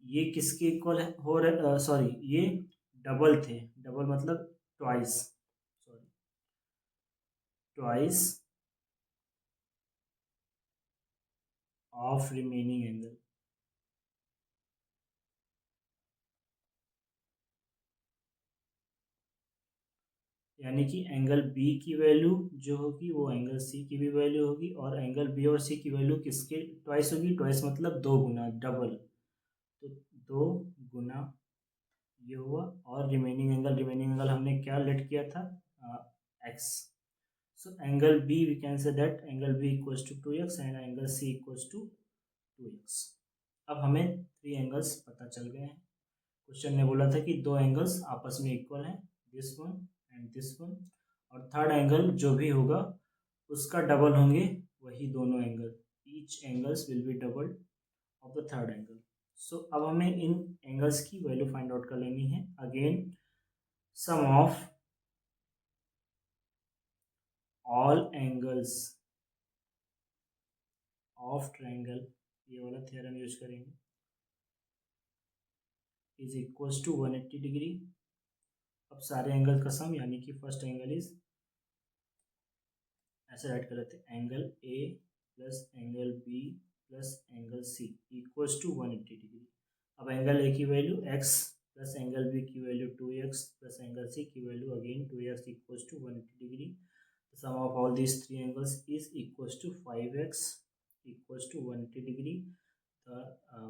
ये किसके इक्वल है हो रहे, सॉरी ये डबल थे, डबल मतलब twice, sorry twice of remaining angle. यानी कि एंगल बी की वैल्यू जो होगी वो एंगल सी की भी वैल्यू होगी, और एंगल बी और सी की वैल्यू किसके ट्वाइस होगी, ट्वाइस मतलब दो गुना, डबल। तो दो गुना ये हुआ, और रिमेनिंग एंगल हमने क्या लेट किया था, x. So angle B we can say that angle B equals to 2x and angle C equals to 2x। अब हमें थ्री एंगल्स पता चल गए हैं। क्वेश्चन ने बोला था कि दो एंगल्स आपस में इक्वल हैं, this one and this one, और थर्ड एंगल जो भी होगा उसका डबल होंगे वही दोनों angle, each angles will be double of the third angle. So अब हमें इन एंगल्स की वैल्यू फाइंड आउट कर लेनी है। Again sum of all angles of triangle, ये वाला थ्योरम यूज करेंगे, इज इक्वल्स टू 180 डिग्री। अब सारे एंगल का सम, यानी कि फर्स्ट एंगल इज, ऐसे राइट कर लेते हैं, angle A plus angle B plus angle C equals to 180 degree. अब एंगल ए की value x plus angle B की value 2x plus angle C की value again 2x equals to 180 degree. Sum of all these three angles is equals to 5x equals to 180 degree. The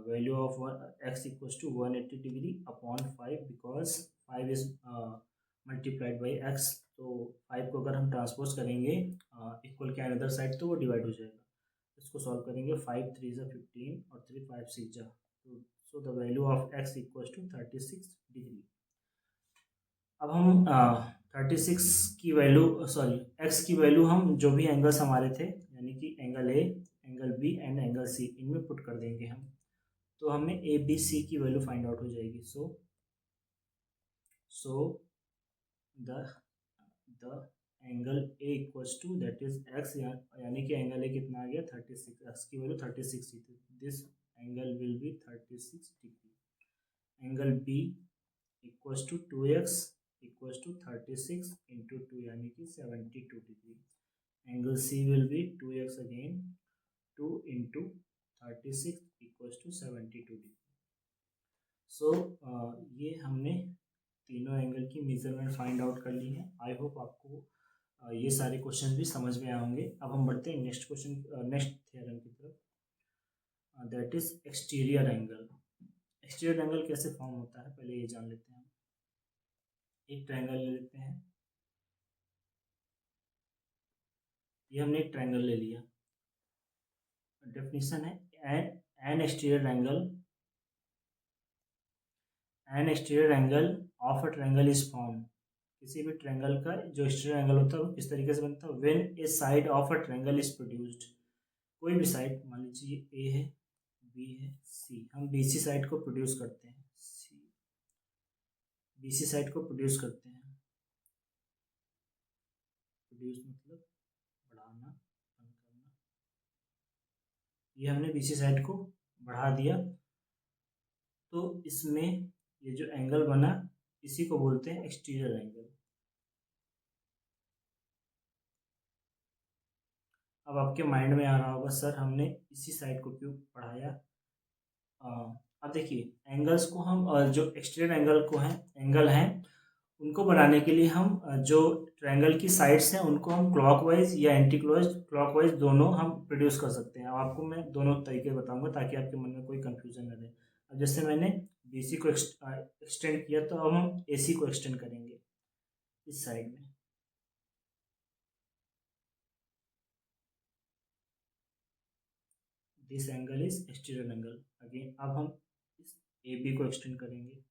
value of x equals to 180 degree upon 5, because 5 is multiplied by x। तो 5 को अगर हम transpose करेंगे equal के another side तो वो divide हो जाएगा। इसको सॉल्व करेंगे, 5 3 ज़ा 15 और 3 5 6 ज़ा, तो so the value of x equals to 36 degree. अब हम 36 की वैल्यू, सॉरी x की वैल्यू हम जो भी एंगल्स हमारे थे, यानी कि angle A, angle B and angle C, इनमें पुट कर देंगे हम, तो हमें ए बी सी की वैल्यू फाइंड आउट हो जाएगी। So the angle A equals to that is x, यानी कि एंगल ए कितना आ गया 36, एक्स की वैल्यू 36 थी, this angle will be 36 degree. Angle B equals to 2x equals to 36 into 2, यानी कि 72 degree. Angle C will be 2x again, 2 into 36 equals to 72 degree. So ये हमने तीनों एंगल की मेजरमेंट फाइंड आउट कर ली है। आई होप आपको ये सारे क्वेश्चन भी समझ में आए होंगे। अब हम बढ़ते हैं नेक्स्ट क्वेश्चन, नेक्स्ट थ्योरम की तरफ, that is exterior angle. Exterior angle कैसे फॉर्म होता है पहले ये जान लेते हैं। एक ट्रायंगल ले लेते हैं, ये हमने एक ट्रायंगल ले लिया। डेफिनेशन है N exterior angle of a triangle is form. किसी भी ट्रायंगल का जो एक्सटीरियर एंगल होता है वो किस तरीके से बनता है, when A side of a triangle is produced. कोई भी साइड, मान लीजिए ए है, बी है, सी, हम बीसी साइड को प्रोड्यूस करते हैं, सी बीसी साइड को प्रोड्यूस करते हैं। प्रोड्यूस मतलब बढ़ाना, कम करना। ये हमने बीसी साइड को बढ़ा दिया, तो इसमें ये जो एंगल बना इसी को बोलते हैं एक्सटीरियर एंगल। अब आपके माइंड में आ रहा होगा सर हमने इसी साइड को क्यों बढ़ाया। अब देखिए एंगल्स को हम जो एक्सटीरियर एंगल हैं उनको बनाने के लिए हम जो ट्रायंगल की साइड्स हैं उनको हम क्लॉकवाइज या एंटी क्लॉकवाइज दोनों हम प्रोड्यूस कर सकते हैं। अब आपको मैं दोनों तरीके बताऊंगा ताकि आपके मन में कोई कंफ्यूजन न रहे। अब जैसे मैंने बीसी को एक्सटेंड किया, तो अब हम एसी को एक्सटेंड करेंगे। इस साइड में। This angle is exterior angle. Again अब हम इस ए बी को एक्सटेंड करेंगे।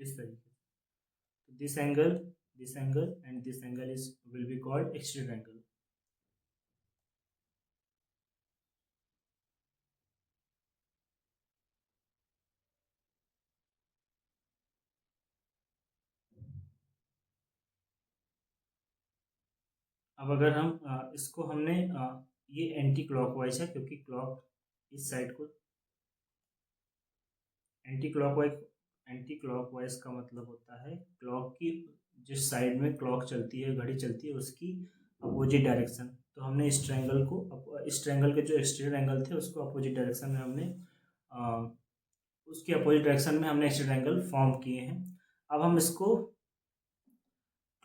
इस तरीके से this angle and this angle is will be called exterior angle. अब अगर हम इसको हमने ये एंटी क्लॉकवाइज है, क्योंकि क्लॉक इस साइड को एंटी क्लॉकवाइज का मतलब होता है क्लॉक की जिस साइड में क्लॉक चलती है, घड़ी चलती है, उसकी अपोजिट डायरेक्शन। तो हमने इस ट्रायंगल के जो एक्सटीरियर एंगल थे उसको अपोजिट डायरेक्शन में हमने उसकी अपोजिट डायरेक्शन में हमने एक्सटीरियर एंगल फॉर्म किए हैं। अब हम इसको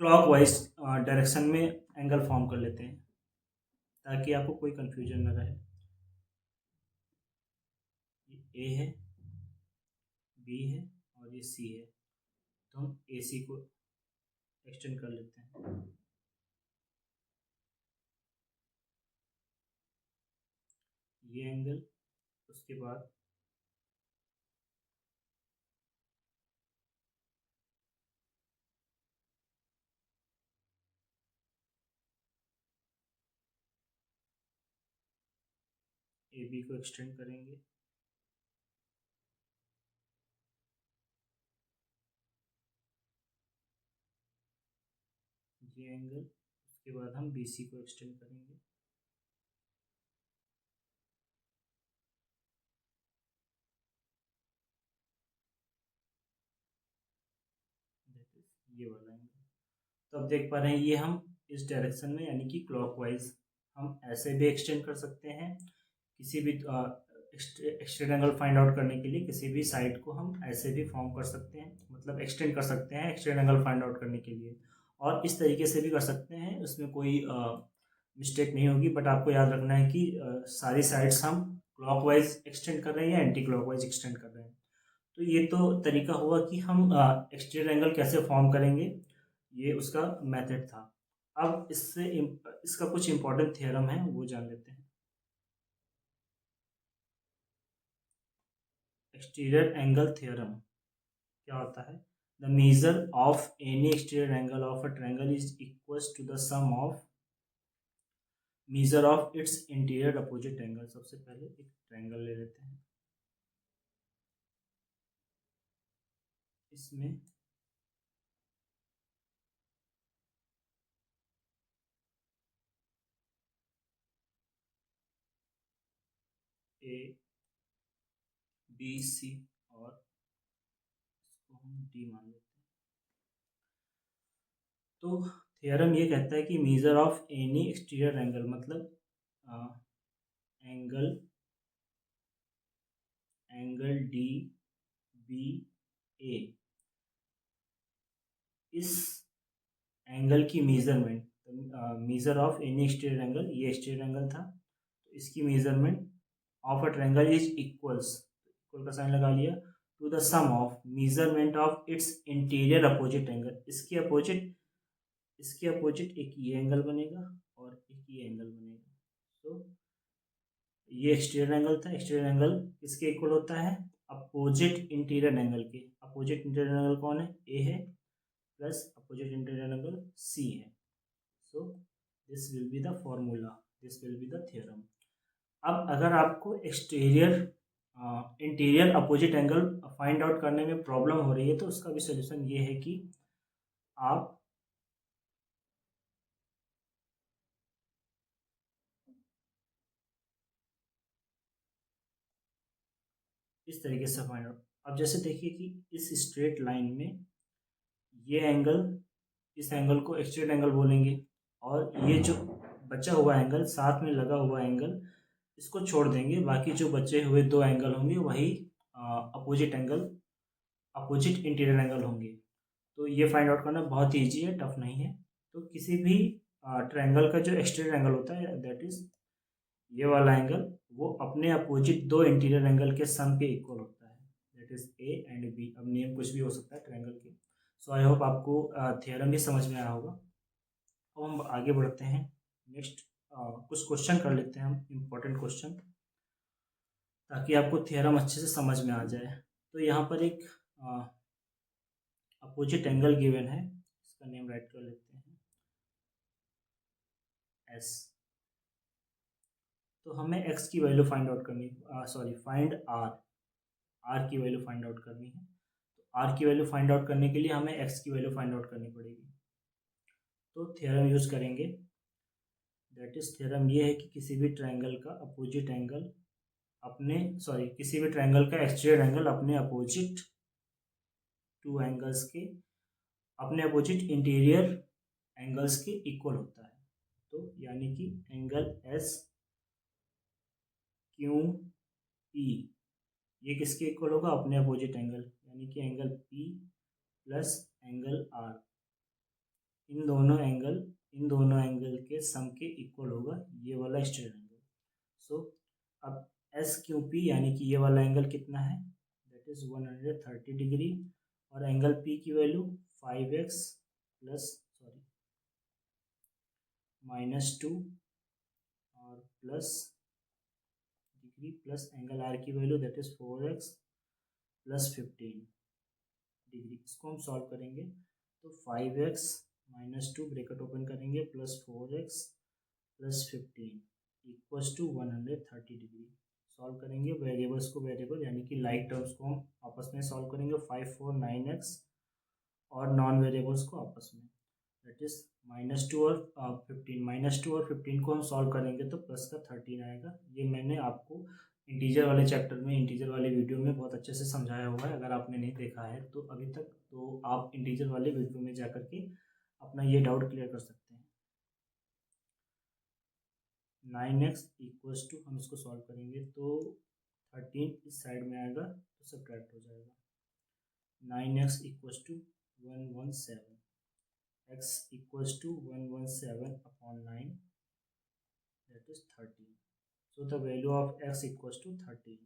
क्लॉकवाइज डायरेक्शन में एंगल फॉर्म कर लेते हैं ताकि आपको कोई कंफ्यूजन न रहे। ये ए है, बी है और ये सी है, तो हम ए सी को एक्सटेंड कर लेते हैं। ये एंगल, उसके बाद ए बी को एक्सटेंड करेंगे। ये एंगल, उसके बाद हम बी सी को एक्सटेंड करेंगे। दैट इज ये वाला एंगल। तो अब देख पा रहे हैं ये हम इस डायरेक्शन में यानी कि क्लॉकवाइज हम ऐसे भी एक्सटेंड कर सकते हैं। किसी भी एक्सटेंड एंगल फाइंड आउट करने के लिए किसी भी साइड को हम ऐसे भी फॉर्म कर सकते हैं, मतलब एक्सटेंड कर सकते हैं एक्सटेंड एंगल फाइंड आउट करने के लिए। और इस तरीके से भी कर सकते हैं, उसमें कोई मिस्टेक नहीं होगी। बट आपको याद रखना है कि सारी साइड्स हम क्लॉकवाइज एक्सटेंड कर रहे हैं या एंटी क्लॉकवाइज एक्सटेंड कर रहे हैं। तो ये तो तरीका हुआ कि हम एक्सटीरियर एंगल कैसे फॉर्म करेंगे, ये उसका मेथड था। अब इसका कुछ इंपॉर्टेंट थ्योरम है वो जान लेते हैं। एक्सटीरियर एंगल थ्योरम क्या होता है? The measure of any exterior angle of a triangle is equals to the sum of measure of its interior opposite angle. सबसे पहले एक ट्रायंगल ले लेते हैं, इसमें ए बी सी और इसको हम डी मान लेते हैं। तो थ्योरम ये कहता है कि measure of any exterior angle मतलब एंगल डी बी ए, इस एंगल की measurement, measure of any exterior angle, ये एक्सटीरियर एंगल था, तो इसकी measurement of a triangle is equals, equal का साइन लगा लिया, to the sum of measurement of its interior opposite angle. इसके अपोजिट एक ये एंगल बनेगा और एक ये एंगल बनेगा। तो ये एक्सटीरियर एंगल था, एक्सटीरियर एंगल किसके इक्वल होता है? अपोजिट इंटीरियर एंगल के। अपोजिट इंटीरियर एंगल कौन है? ए है, plus opposite interior angle C है। So this will be the formula, this will be the theorem. अब अगर आपको interior opposite angle find out करने में प्रॉब्लम हो रही है तो उसका भी सोल्यूशन ये है कि आप इस तरीके से फाइंड आउट। अब जैसे देखिए कि इस स्ट्रेट लाइन में ये एंगल, इस एंगल को एक्सट्रेट एंगल बोलेंगे, और ये जो बचा हुआ एंगल, साथ में लगा हुआ एंगल, इसको छोड़ देंगे। बाकी जो बचे हुए दो एंगल होंगे वही opposite angle, opposite interior angle होंगे। तो ये फाइंड आउट करना बहुत ही ईजी है, टफ नहीं है। तो किसी भी ट्रायंगल का जो एक्सटीरियर एंगल होता है दैट इज ये वाला एंगल वो अपने अपोजिट दो इंटीरियर एंगल के सम के इक्वल होता है, that is A and B. अब नेम कुछ भी हो सकता है ट्रायंगल के। सो आई होप आपको थ्योरम भी समझ में आया होगा। अब हम आगे बढ़ते हैं नेक्स्ट, कुछ क्वेश्चन कर लेते हैं हम, इम्पोर्टेंट क्वेश्चन, ताकि आपको थ्योरम अच्छे से समझ में आ जाए। तो यहाँ पर एक अपोजिट एंगल गिवन है, इसका नेम राइट कर लेते हैं एस। तो हमें x की वैल्यू फाइंड आउट करनी, सॉरी फाइंड r की वैल्यू फाइंड आउट करनी है। तो r की वैल्यू फाइंड आउट करने के लिए हमें x की वैल्यू फाइंड आउट करनी पड़ेगी। तो थ्योरम यूज करेंगे, दैट इज थ्योरम ये है कि किसी भी ट्रायंगल का अपोजिट एंगल अपने, सॉरी किसी भी ट्रायंगल का एक्सटीरियर एंगल अपने अपोजिट टू एंगल्स के, अपने अपोजिट इंटीरियर एंगल्स के इक्वल होता है। तो यानी कि एंगल एस क्यू पी ये किसके इक्वल होगा, अपने अपोजिट एंगल, यानी कि angle P plus angle R, इन दोनों एंगल के सम के इक्वल होगा ये वाला एक्सटीरियर एंगल। सो अब एस क्यू पी यानी कि ये वाला एंगल कितना है, दैट इज 130 डिग्री, और एंगल पी की वैल्यू 5x प्लस सॉरी -2 और plus degree, plus angle R की value that is 4x plus 15 degree. इसको हम सॉल्व करेंगे तो 5x -2 ब्रैकेट ओपन करेंगे plus 4x plus 15 equals to 130 degree. Solve करेंगे वेरिएबल्स को वेरिएबल यानी कि लाइक टर्म्स को हम आपस में सॉल्व करेंगे, 5 4 9x, और नॉन वेरिएबल्स को आपस में, दैट इज -2 और 15, -2 और 15 को हम सॉल्व करेंगे तो प्लस का 13 आएगा। ये मैंने आपको इंटीजर वाले चैप्टर में, इंटीजर वाले वीडियो में बहुत अच्छे से समझाया हुआ है। अगर आपने नहीं देखा है तो अभी तक, तो आप इंटीजर वाले वीडियो में जा करके अपना ये डाउट क्लियर कर सकते हैं। 9x इक्वल्स टू, हम इसको सॉल्व करेंगे तो 13 इस साइड में आएगा तो सब्ट्रैक्ट हो जाएगा। 9x equals to 117, x equals to 117 upon 9 that is 13। So the value of x equals to 13।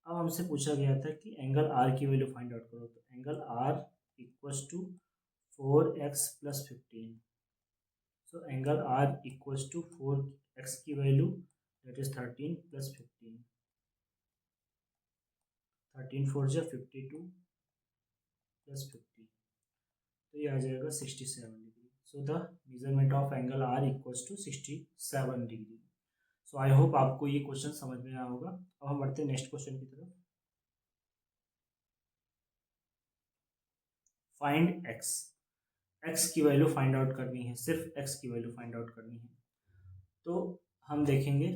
अब हमसे पूछा गया था कि एंगल r की वैल्यू फाइंड आउट करो, तो angle r equals to 4x plus 15। So angle r equals to 4x की वैल्यू दैट इज 13 प्लस 15, 13 4 जा 52 प्लस 50, तो ये आ जाएगा 67 degree. So the measurement of angle r equals to 67 degree. So I hope आपको ये क्वेश्चन समझ में आया होगा। अब हम बढ़ते हैं नेक्स्ट क्वेश्चन की तरफ। फाइंड x, x की वैल्यू फाइंड आउट करनी है, सिर्फ x की वैल्यू फाइंड आउट करनी है। तो हम देखेंगे,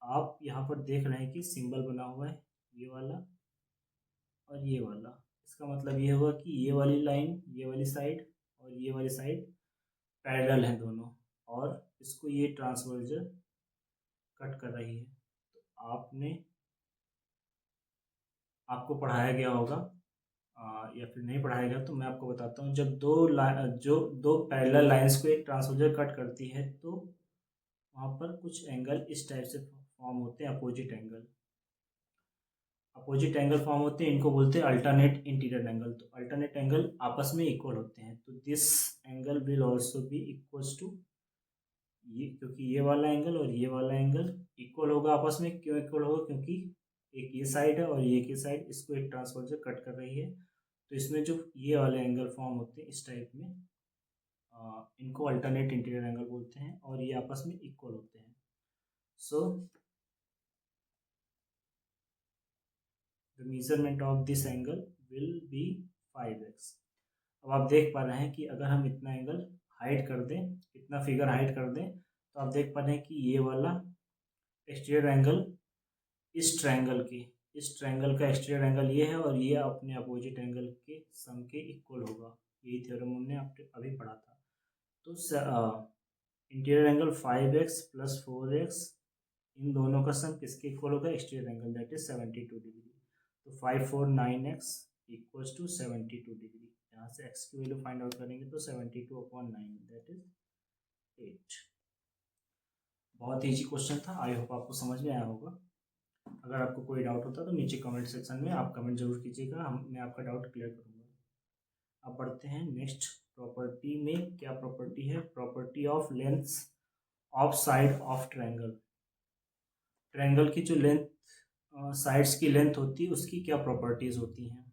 आप यहाँ पर देख रहे हैं कि सिंबल बना हुआ है ये वाला और ये वाला। इसका मतलब ये होगा कि ये वाली लाइन, ये वाली साइड और ये वाली साइड पैरेलल हैं दोनों, और इसको ये ट्रांसवर्जर कट कर रही है। तो आपको पढ़ाया गया होगा, या फिर नहीं पढ़ाया गया तो मैं आपको बताता हूँ। जब दो पैरेलल लाइंस को एक ट्रांसवर्जर कट करती है तो वहाँ पर कुछ एंगल इस टाइप से फॉर्म होते हैं, opposite angle. Opposite angle form होते हैं, इनको बोलते हैं अल्टरनेट इंटीरियर एंगल। तो अल्टरनेट एंगल आपस में इक्वल होते हैं, तो this angle will also be equals to ये, क्योंकि ये वाला एंगल और ये वाला एंगल इक्वल होगा आपस में। क्यों इक्वल होगा, क्योंकि एक ये साइड है और ये की साइड इसको एक ट्रांसवर्जर कट कर रही है। तो इसमें जो ये वाले एंगल फॉर्म होते हैं इस टाइप में, इनको अल्टरनेट इंटीरियर एंगल बोलते हैं, और ये आपस में इक्वल होते हैं। सो the measurement of this angle will B 5x। अब आप देख पा रहे हैं कि अगर हम इतना एंगल हाइड कर दें, इतना फिगर हाइड कर दें, तो आप देख पा रहे हैं कि ये वाला एक्सटीरियर एंगल इस ट्रायंगल का एक्सटीरियर एंगल ये है, और ये अपने अपोजिट एंगल के सम के इक्वल होगा। यही थ्योरम हमने अभी पढ़ा था। तो interior angle 5x plus 4x, इन दोनों का सम किसके इक्वल होगा, exterior angle, that is 72 degree. तो 5 4 9x इक्वल्स टू 72 डिग्री। यहाँ से x की वैल्यू फाइंड आउट करेंगे तो 72 अपॉन 9 दैट इज 8। बहुत ईजी क्वेश्चन था। आई होप आपको समझ में आया होगा। अगर आपको कोई डाउट होता तो नीचे कमेंट सेक्शन में आप कमेंट जरूर कीजिएगा, मैं आपका डाउट क्लियर करूँगा। अब बढ़ते हैं नेक्स्ट प्रॉपर्टी में। क्या प्रॉपर्टी है? Property of length of side of triangle. Triangle की जो लेंथ, साइड्स की लेंथ होती है, उसकी क्या प्रॉपर्टीज होती हैं?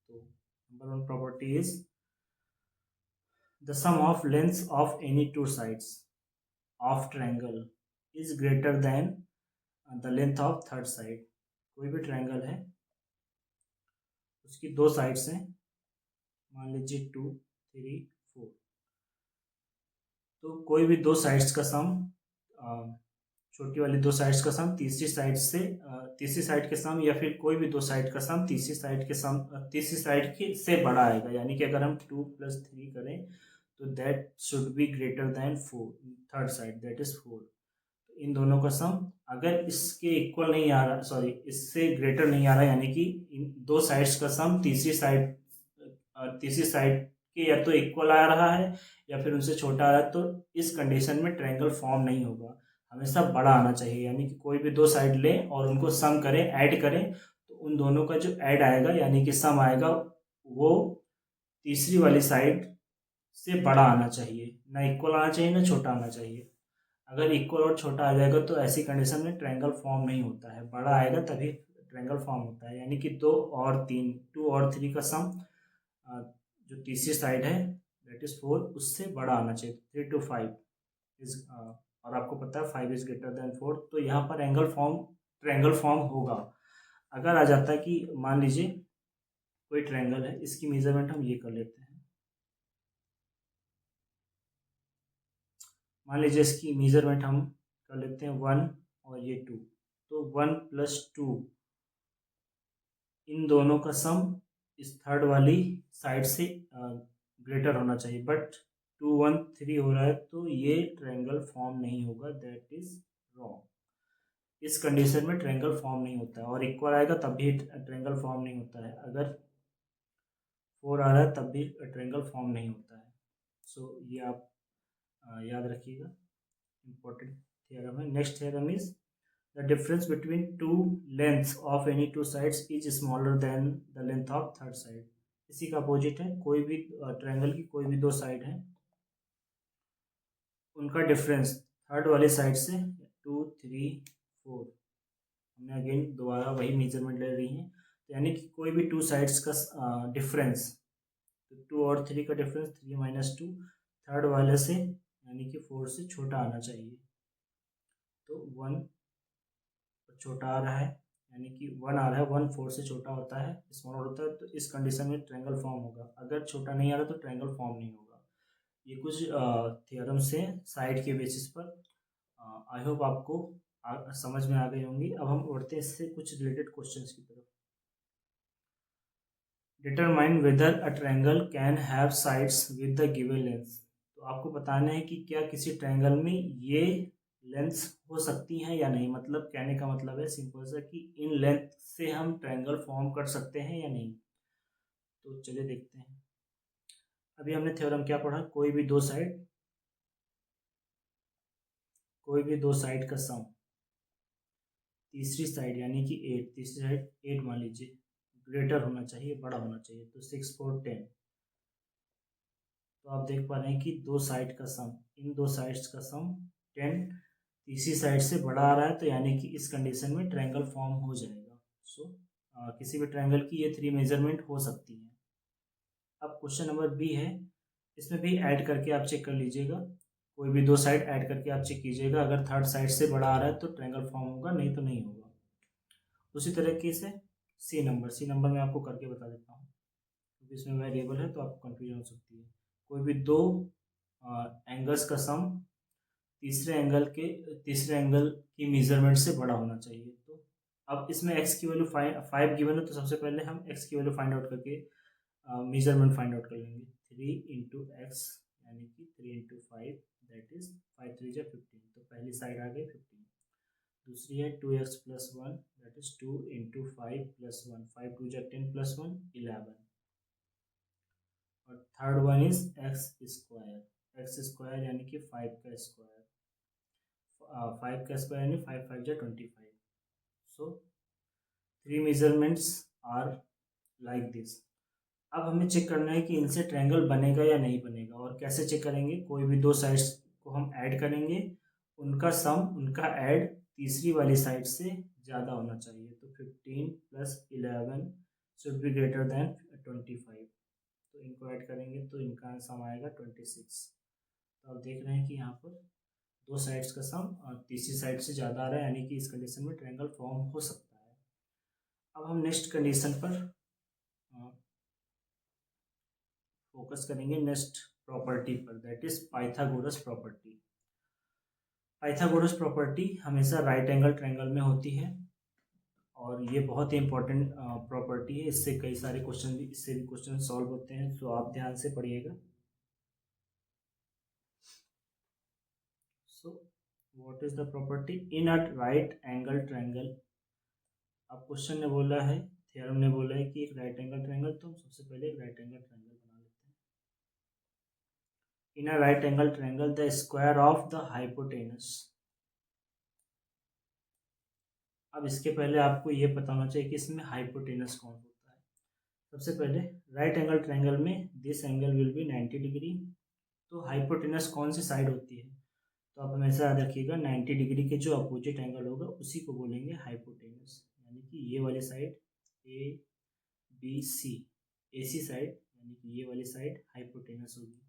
तो number one property is the sum of length of any two sides of triangle is greater than the length of third side. कोई भी ट्रायंगल है, उसकी दो साइड्स हैं, मान लीजिए 2, 3, 4। तो कोई भी दो साइड्स का सम, छोटी वाली दो साइड्स का सम तीसरी साइड से, तीसरी साइड के सम, या फिर कोई भी दो साइड का सम तीसरी साइड के सम, तीसरी साइड के से बड़ा आएगा। यानी कि अगर हम 2 + 3 करें तो that should be greater than 4, third side that is 4। इन दोनों का सम अगर इसके इक्वल नहीं आ रहा, सॉरी इससे ग्रेटर नहीं आ रहा, यानी कि इन दो साइड्स का सम तीसरी साइड के या तो इक्वल आ रहा है या फिर उनसे छोटा आ रहा है, तो इस कंडीशन में ट्रायंगल फॉर्म नहीं होगा। हमेशा बड़ा आना चाहिए। यानी कि कोई भी दो साइड लें और उनको सम करें, ऐड करें, तो उन दोनों का जो ऐड आएगा यानी कि सम आएगा, वो तीसरी वाली साइड से बड़ा आना चाहिए। ना इक्वल आना चाहिए ना छोटा आना चाहिए। अगर इक्वल और छोटा आ जाएगा तो ऐसी कंडीशन में ट्रायंगल फॉर्म नहीं होता है। बड़ा आएगा तभी ट्रायंगल फॉर्म होता है। यानी कि 2 और 3, 2 और 3 का सम, जो तीसरी साइड है दैट इज 4, उससे बड़ा आना चाहिए। 3 to 5 इज, और आपको पता है 5 इज ग्रेटर देन 4, तो यहाँ पर ट्रायंगल फॉर्म होगा। अगर आ जाता है कि मान लीजिए कोई ट्रायंगल है, इसकी मेजरमेंट हम ये कर लेते हैं। मान लीजिए इसकी मेजरमेंट हम कर लेते हैं 1 और ये 2। तो 1 + 2, इन दोनों का सम इस थर्ड वाली साइड से ग्रेटर होना चाहिए। बट 2, 1, 3 हो रहा है, तो ये ट्रायंगल फॉर्म नहीं होगा, दैट इज रॉन्ग। इस कंडीशन में ट्रायंगल फॉर्म नहीं होता है। और इक्वल आएगा तब भी ट्रायंगल फॉर्म नहीं होता है। अगर 4 आ रहा है तब भी ट्रायंगल फॉर्म नहीं होता है। सो ये आप याद रखिएगा, इम्पोर्टेंट थियरम है। Next theorem is the difference between two lengths of any two sides is smaller than the length of third side। इसी का अपोजिट है। कोई भी ट्रायंगल की कोई भी दो साइड है, उनका डिफरेंस थर्ड वाली साइड से 2, 3, 4, हमने अगेन दोबारा वही मेजरमेंट ले रही हैं। तो यानी कि कोई भी टू साइड्स का डिफरेंस, तो 2 और 3 का डिफरेंस 3 - 2 थर्ड वाले से यानी कि 4 से छोटा आना चाहिए। तो 1 छोटा आ रहा है, यानी कि 1 आ रहा है, 1 4 से छोटा होता है, स्मॉलर होता है, तो इस कंडीशन में ट्रायंगल फॉर्म होगा। अगर छोटा नहीं आ रहा तो ट्रायंगल फॉर्म नहीं होगा। ये कुछ थियरम्स हैं साइड के बेसिस पर। आई होप आपको समझ में आ गई होंगी। अब हम बढ़ते हैं इससे कुछ रिलेटेड क्वेश्चंस की तरफ। Determine whether a triangle can have sides with the given length. तो आपको बताना है कि क्या किसी ट्रायंगल में ये लेंथ्स हो सकती हैं या नहीं। मतलब कहने का मतलब है सिंपल सा कि इन लेंथ से हम ट्रायंगल फॉर्म कर सकते हैं या नहीं। तो चलिए देखते हैं। अभी हमने थ्योरम क्या पढ़ा? कोई भी दो साइड का सम तीसरी साइड यानी कि 8, तीसरी साइड 8 मान लीजिए, ग्रेटर होना चाहिए, बड़ा होना चाहिए। तो 6, 4, 10। तो आप देख पा रहे हैं कि दो साइड का सम, इन दो साइड्स का सम 10 तीसरी साइड से बड़ा आ रहा है, तो यानी कि इस कंडीशन में ट्रायंगल फॉर्म हो जाएगा। सो किसी भी ट्रायंगल की ये 3 मेजरमेंट हो सकती है। अब क्वेश्चन नंबर बी है, इसमें भी ऐड करके आप चेक कर लीजिएगा। कोई भी दो साइड ऐड करके आप चेक कीजिएगा। अगर थर्ड साइड से बड़ा आ रहा है तो ट्रायंगल फॉर्म होगा, नहीं तो नहीं होगा। उसी तरीके से सी नंबर में आपको करके बता देता हूँ, क्योंकि इसमें वेरिएबल है तो आपको कन्फ्यूजन हो सकती है। कोई भी दो एंगल्स का सम तीसरे एंगल की मेजरमेंट से बड़ा होना चाहिए। तो अब इसमें एक्स की वैल्यू 5 गिवन है, तो सबसे पहले हम एक्स की वैल्यू फाइंड आउट करके मेजरमेंट फाइंड आउट कर लेंगे। 3 × x यानी कि 3 × 5 दैट इज 5 3 = 15। तो पहली साइड आ गई 15। दूसरी है 2x + 1 दैट इज 2 × 5 + 1, 5 2 = 10 + 1 11। और थर्ड वन इज x² यानी कि 5 का स्क्वायर। 5 का स्क्वायर यानी 5 5 25। सो 3 मेजरमेंट्स आर लाइक दिस। अब हमें चेक करना है कि इनसे ट्रायंगल बनेगा या नहीं बनेगा। और कैसे चेक करेंगे? कोई भी दो साइड्स को हम ऐड करेंगे, उनका सम, उनका ऐड तीसरी वाली साइड से ज़्यादा होना चाहिए। तो 15 + 11 शुड बी ग्रेटर देन 25। तो इनको ऐड करेंगे तो इनका सम आएगा 26। तो आप देख रहे हैं कि यहाँ पर दो साइड्स का सम और तीसरी साइड से ज़्यादा आ रहा है, यानी कि इस कंडीशन में ट्रायंगल फॉर्म हो सकता है। अब हम नेक्स्ट कंडीशन पर फोकस करेंगे, नेक्स्ट प्रॉपर्टी पर, that is Pythagoras property. Pythagoras property हमेशा राइट एंगल ट्रायंगल में होती है और ये बहुत ही इंपॉर्टेंट प्रॉपर्टी है। इससे कई सारे क्वेश्चन भी इससे भी क्वेश्चन सॉल्व होते हैं, तो आप ध्यान से पढ़िएगा। So what is the property in a right angle triangle? अब क्वेश्चन ने बोला है, थ्योरम ने बोला है कि एक राइट एंगल ट्रायंगल, तो हम सबसे पहले एक राइट एंगल ट्रायंगल बना लेते हैं। In a right angle triangle the square of the hypotenuse. अब इसके पहले आपको ये पता होना चाहिए कि इसमें हाइपोटेनस कौन होता है। सबसे पहले राइट एंगल ट्रायंगल में this angle will B 90 degree. तो हाइपोटेनस कौन सी साइड होती है? तो आप हमेशा याद रखिएगा 90 डिग्री के जो अपोजिट एंगल होगा उसी को बोलेंगे हाइपोटेनस, यानी कि ये वाली side A B C, A C side, यानी कि ये वाली साइड हाइपोटेनस होगी।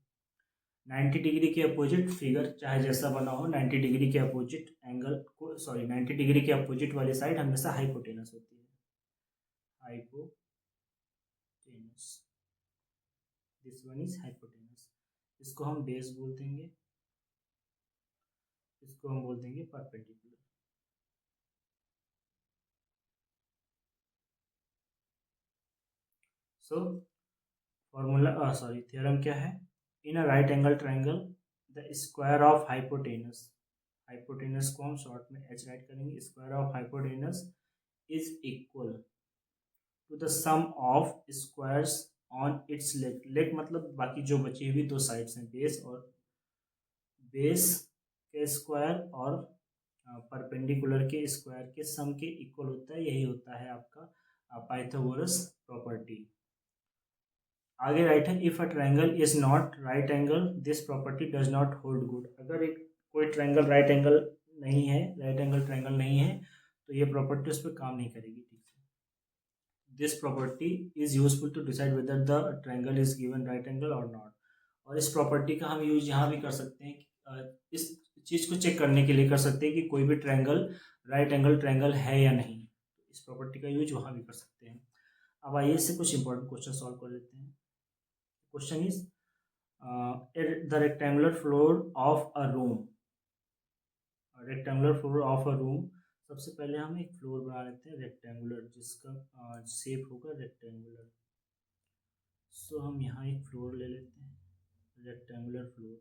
90 डिग्री के अपोजिट फिगर चाहे जैसा बना हो, 90 डिग्री के अपोजिट एंगल को, सॉरी 90 डिग्री के अपोजिट वाली साइड हमेशा हाइपोटेनस होती है। Hypotenuse, this one is hypotenuse. इसको हम बेस बोल देंगे, इसको हम बोल देंगे perpendicular. So formula, sorry theorem क्या है? In a right angle triangle the square of hypotenuse, hypotenuse को हम शॉर्ट में एच राइट करेंगे, square of hypotenuse is equal to the sum of squares on its leg. Leg मतलब बाकी जो बची हुई दो साइड्स हैं, बेस और बेस के स्क्वायर और परपेंडिकुलर के स्क्वायर के सम के इक्वल होता है। यही होता है आपका पाइथागोरस प्रॉपर्टी। आगे राइट है, if a triangle is not right angle this property does not hold good. अगर एक कोई ट्रायंगल राइट एंगल नहीं है, राइट एंगल ट्रायंगल नहीं है, तो ये प्रॉपर्टी उस पर काम नहीं करेगी। ठीक है, this property is useful to decide whether the triangle is given right angle और नॉट। और इस प्रॉपर्टी का हम यूज यहाँ भी कर सकते हैं, इस चीज़ को चेक करने के लिए कर सकते हैं कि कोई भी ट्रायंगल राइट एंगल ट्रायंगल है या नहीं। इस प्रॉपर्टी का यूज वहाँ भी कर सकते हैं। अब आइए इससे कुछ इंपॉर्टेंट क्वेश्चन सॉल्व कर लेते हैं। Question is the rectangular floor of a room, rectangular floor of a room. सबसे पहले हम एक फ्लोर बना लेते हैं रेक्टेंगुलर, जिसका शेप होगा रेक्टेंगुलर। सो हम यहाँ एक फ्लोर ले लेते हैं, rectangular floor.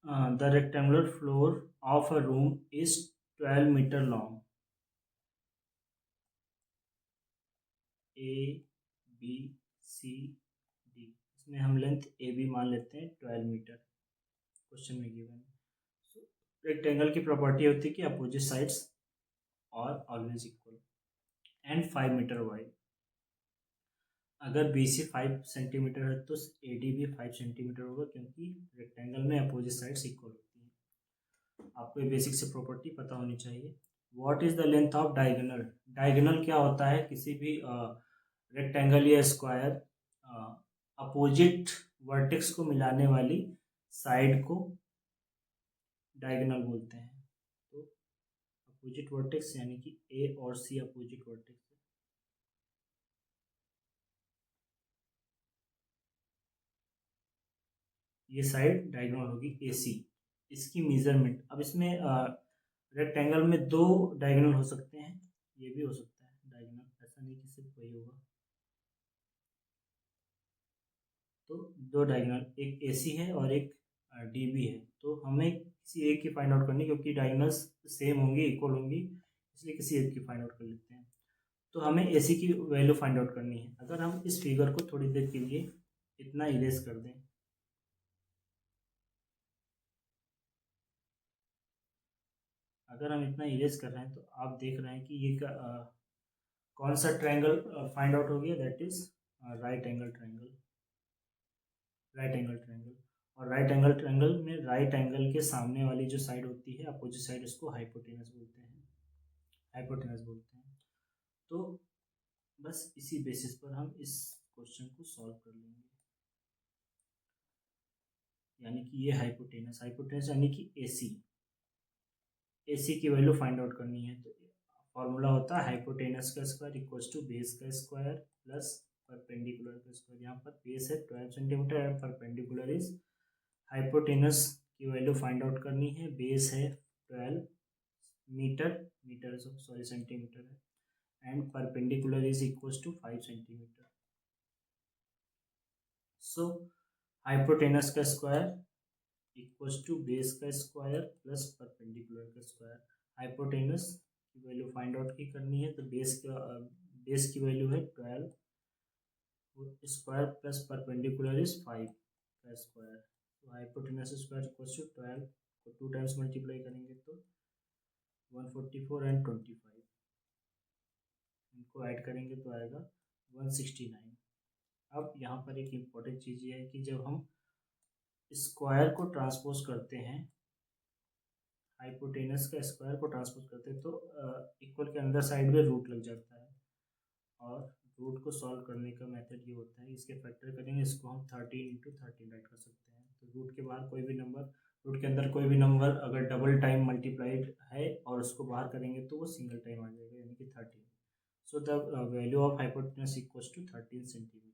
The rectangular floor of a room is 12 metre long. A B C D, इसमें हम लेंथ ए बी मान लेते हैं 12 मीटर, क्वेश्चन में गिवन है। रेक्टेंगल की प्रॉपर्टी होती है कि अपोजिट साइड्स और always equal and 5 metre wide. अगर बी सी 5 सेंटीमीटर है तो ए डी भी 5 सेंटीमीटर होगा, क्योंकि रेक्टेंगल में अपोजिट साइड्स इक्वल होती हैं। आपको ये बेसिक से प्रॉपर्टी पता होनी चाहिए। What is the length of diagonal? Diagonal क्या होता है? किसी भी रेक्टेंगल या स्क्वायर अपोजिट वर्टेक्स को मिलाने वाली साइड को डायगोनल बोलते हैं। तो अपोजिट वर्टेक्स यानी कि ए और सी अपोजिट वर्टेक्स, ये साइड डायगोनल होगी ए सी। इसकी मेजरमेंट, अब इसमें रेक्टेंगल में दो डायगोनल हो सकते हैं, ये भी हो सकता है डायगोनल, ऐसा नहीं कि सिर्फ वही होगा। तो दो डायगोनल, एक ए सी है और एक डी बी है। तो हमें किसी एक की फाइंड आउट करनी, क्योंकि डायगोनल्स सेम होंगी, इक्वल होंगी, इसलिए किसी एक की फाइंड आउट कर लेते हैं। तो हमें ए सी की वैल्यू फाइंड आउट करनी है। अगर हम इस फिगर को थोड़ी देर के लिए इतना इरेज कर दें, अगर हम इतना इरेज कर रहे हैं तो आप देख रहे हैं कि ये कौन सा ट्रायंगल फाइंड आउट हो गया, that is right angle triangle. Right angle triangle, और राइट एंगल ट्रायंगल में राइट एंगल के सामने वाली जो साइड होती है अपोजिट साइड, उसको हाइपोटेनस बोलते हैं, हाइपोटेनस बोलते हैं। तो बस इसी बेसिस पर हम इस क्वेश्चन को सॉल्व कर लेंगे। यानी कि ये हाइपोटेनस, हाइपोटेनस यानी कि एसी, एसी की वैल्यू फाइंड आउट करनी है। तो फॉर्मूला होता है हाइपोटेनस का स्क्वायर इक्वल्स टू बेस का स्क्वायर प्लस परपेंडिकुलर का स्क्वायर। यहाँ पर बेस है 12 centimetre and perpendicular is, hypotenuse की वैल्यू फाइंड आउट करनी है, बेस है 12 मीटर, मीटर सॉरी सेंटीमीटर है, and perpendicular is equals to 5 centimetre. So hypotenuse का स्क्वायर इक्वल्स टू बेस का स्क्वायर प्लस परपेंडिकुलर का स्क्वायर। हाइपोटेनस की वैल्यू फाइंड आउट की करनी है, तो बेस की वैल्यू है 12 स्क्वायर प्लस परपेंडिकुलर इज 5 का स्क्वायर। तो हाइपोटेनस स्क्वायर इक्वल्स टू 12 को 2 टाइम्स मल्टीप्लाई करेंगे तो 144 एंड 25, इनको ऐड करेंगे तो आएगा 169। अब यहाँ पर एक इम्पॉर्टेंट चीज़ ये है कि जब हम स्क्वायर को ट्रांसपोज करते हैं, हाइपोटेनस का स्क्वायर को ट्रांसपोज करते हैं, तो इक्वल के अंदर साइड में रूट लग जाता है, और रूट को सॉल्व करने का मेथड ये होता है, इसके फैक्टर करेंगे, इसको हम 13 इंटू 13 राइट कर सकते हैं। तो रूट के बाहर कोई भी नंबर, रूट के अंदर कोई भी नंबर अगर डबल टाइम मल्टीप्लाइड है और उसको बाहर करेंगे तो वो सिंगल टाइम आ जाएगा, यानी कि 13। So the value of hypotenuse equals to 13 centimetre.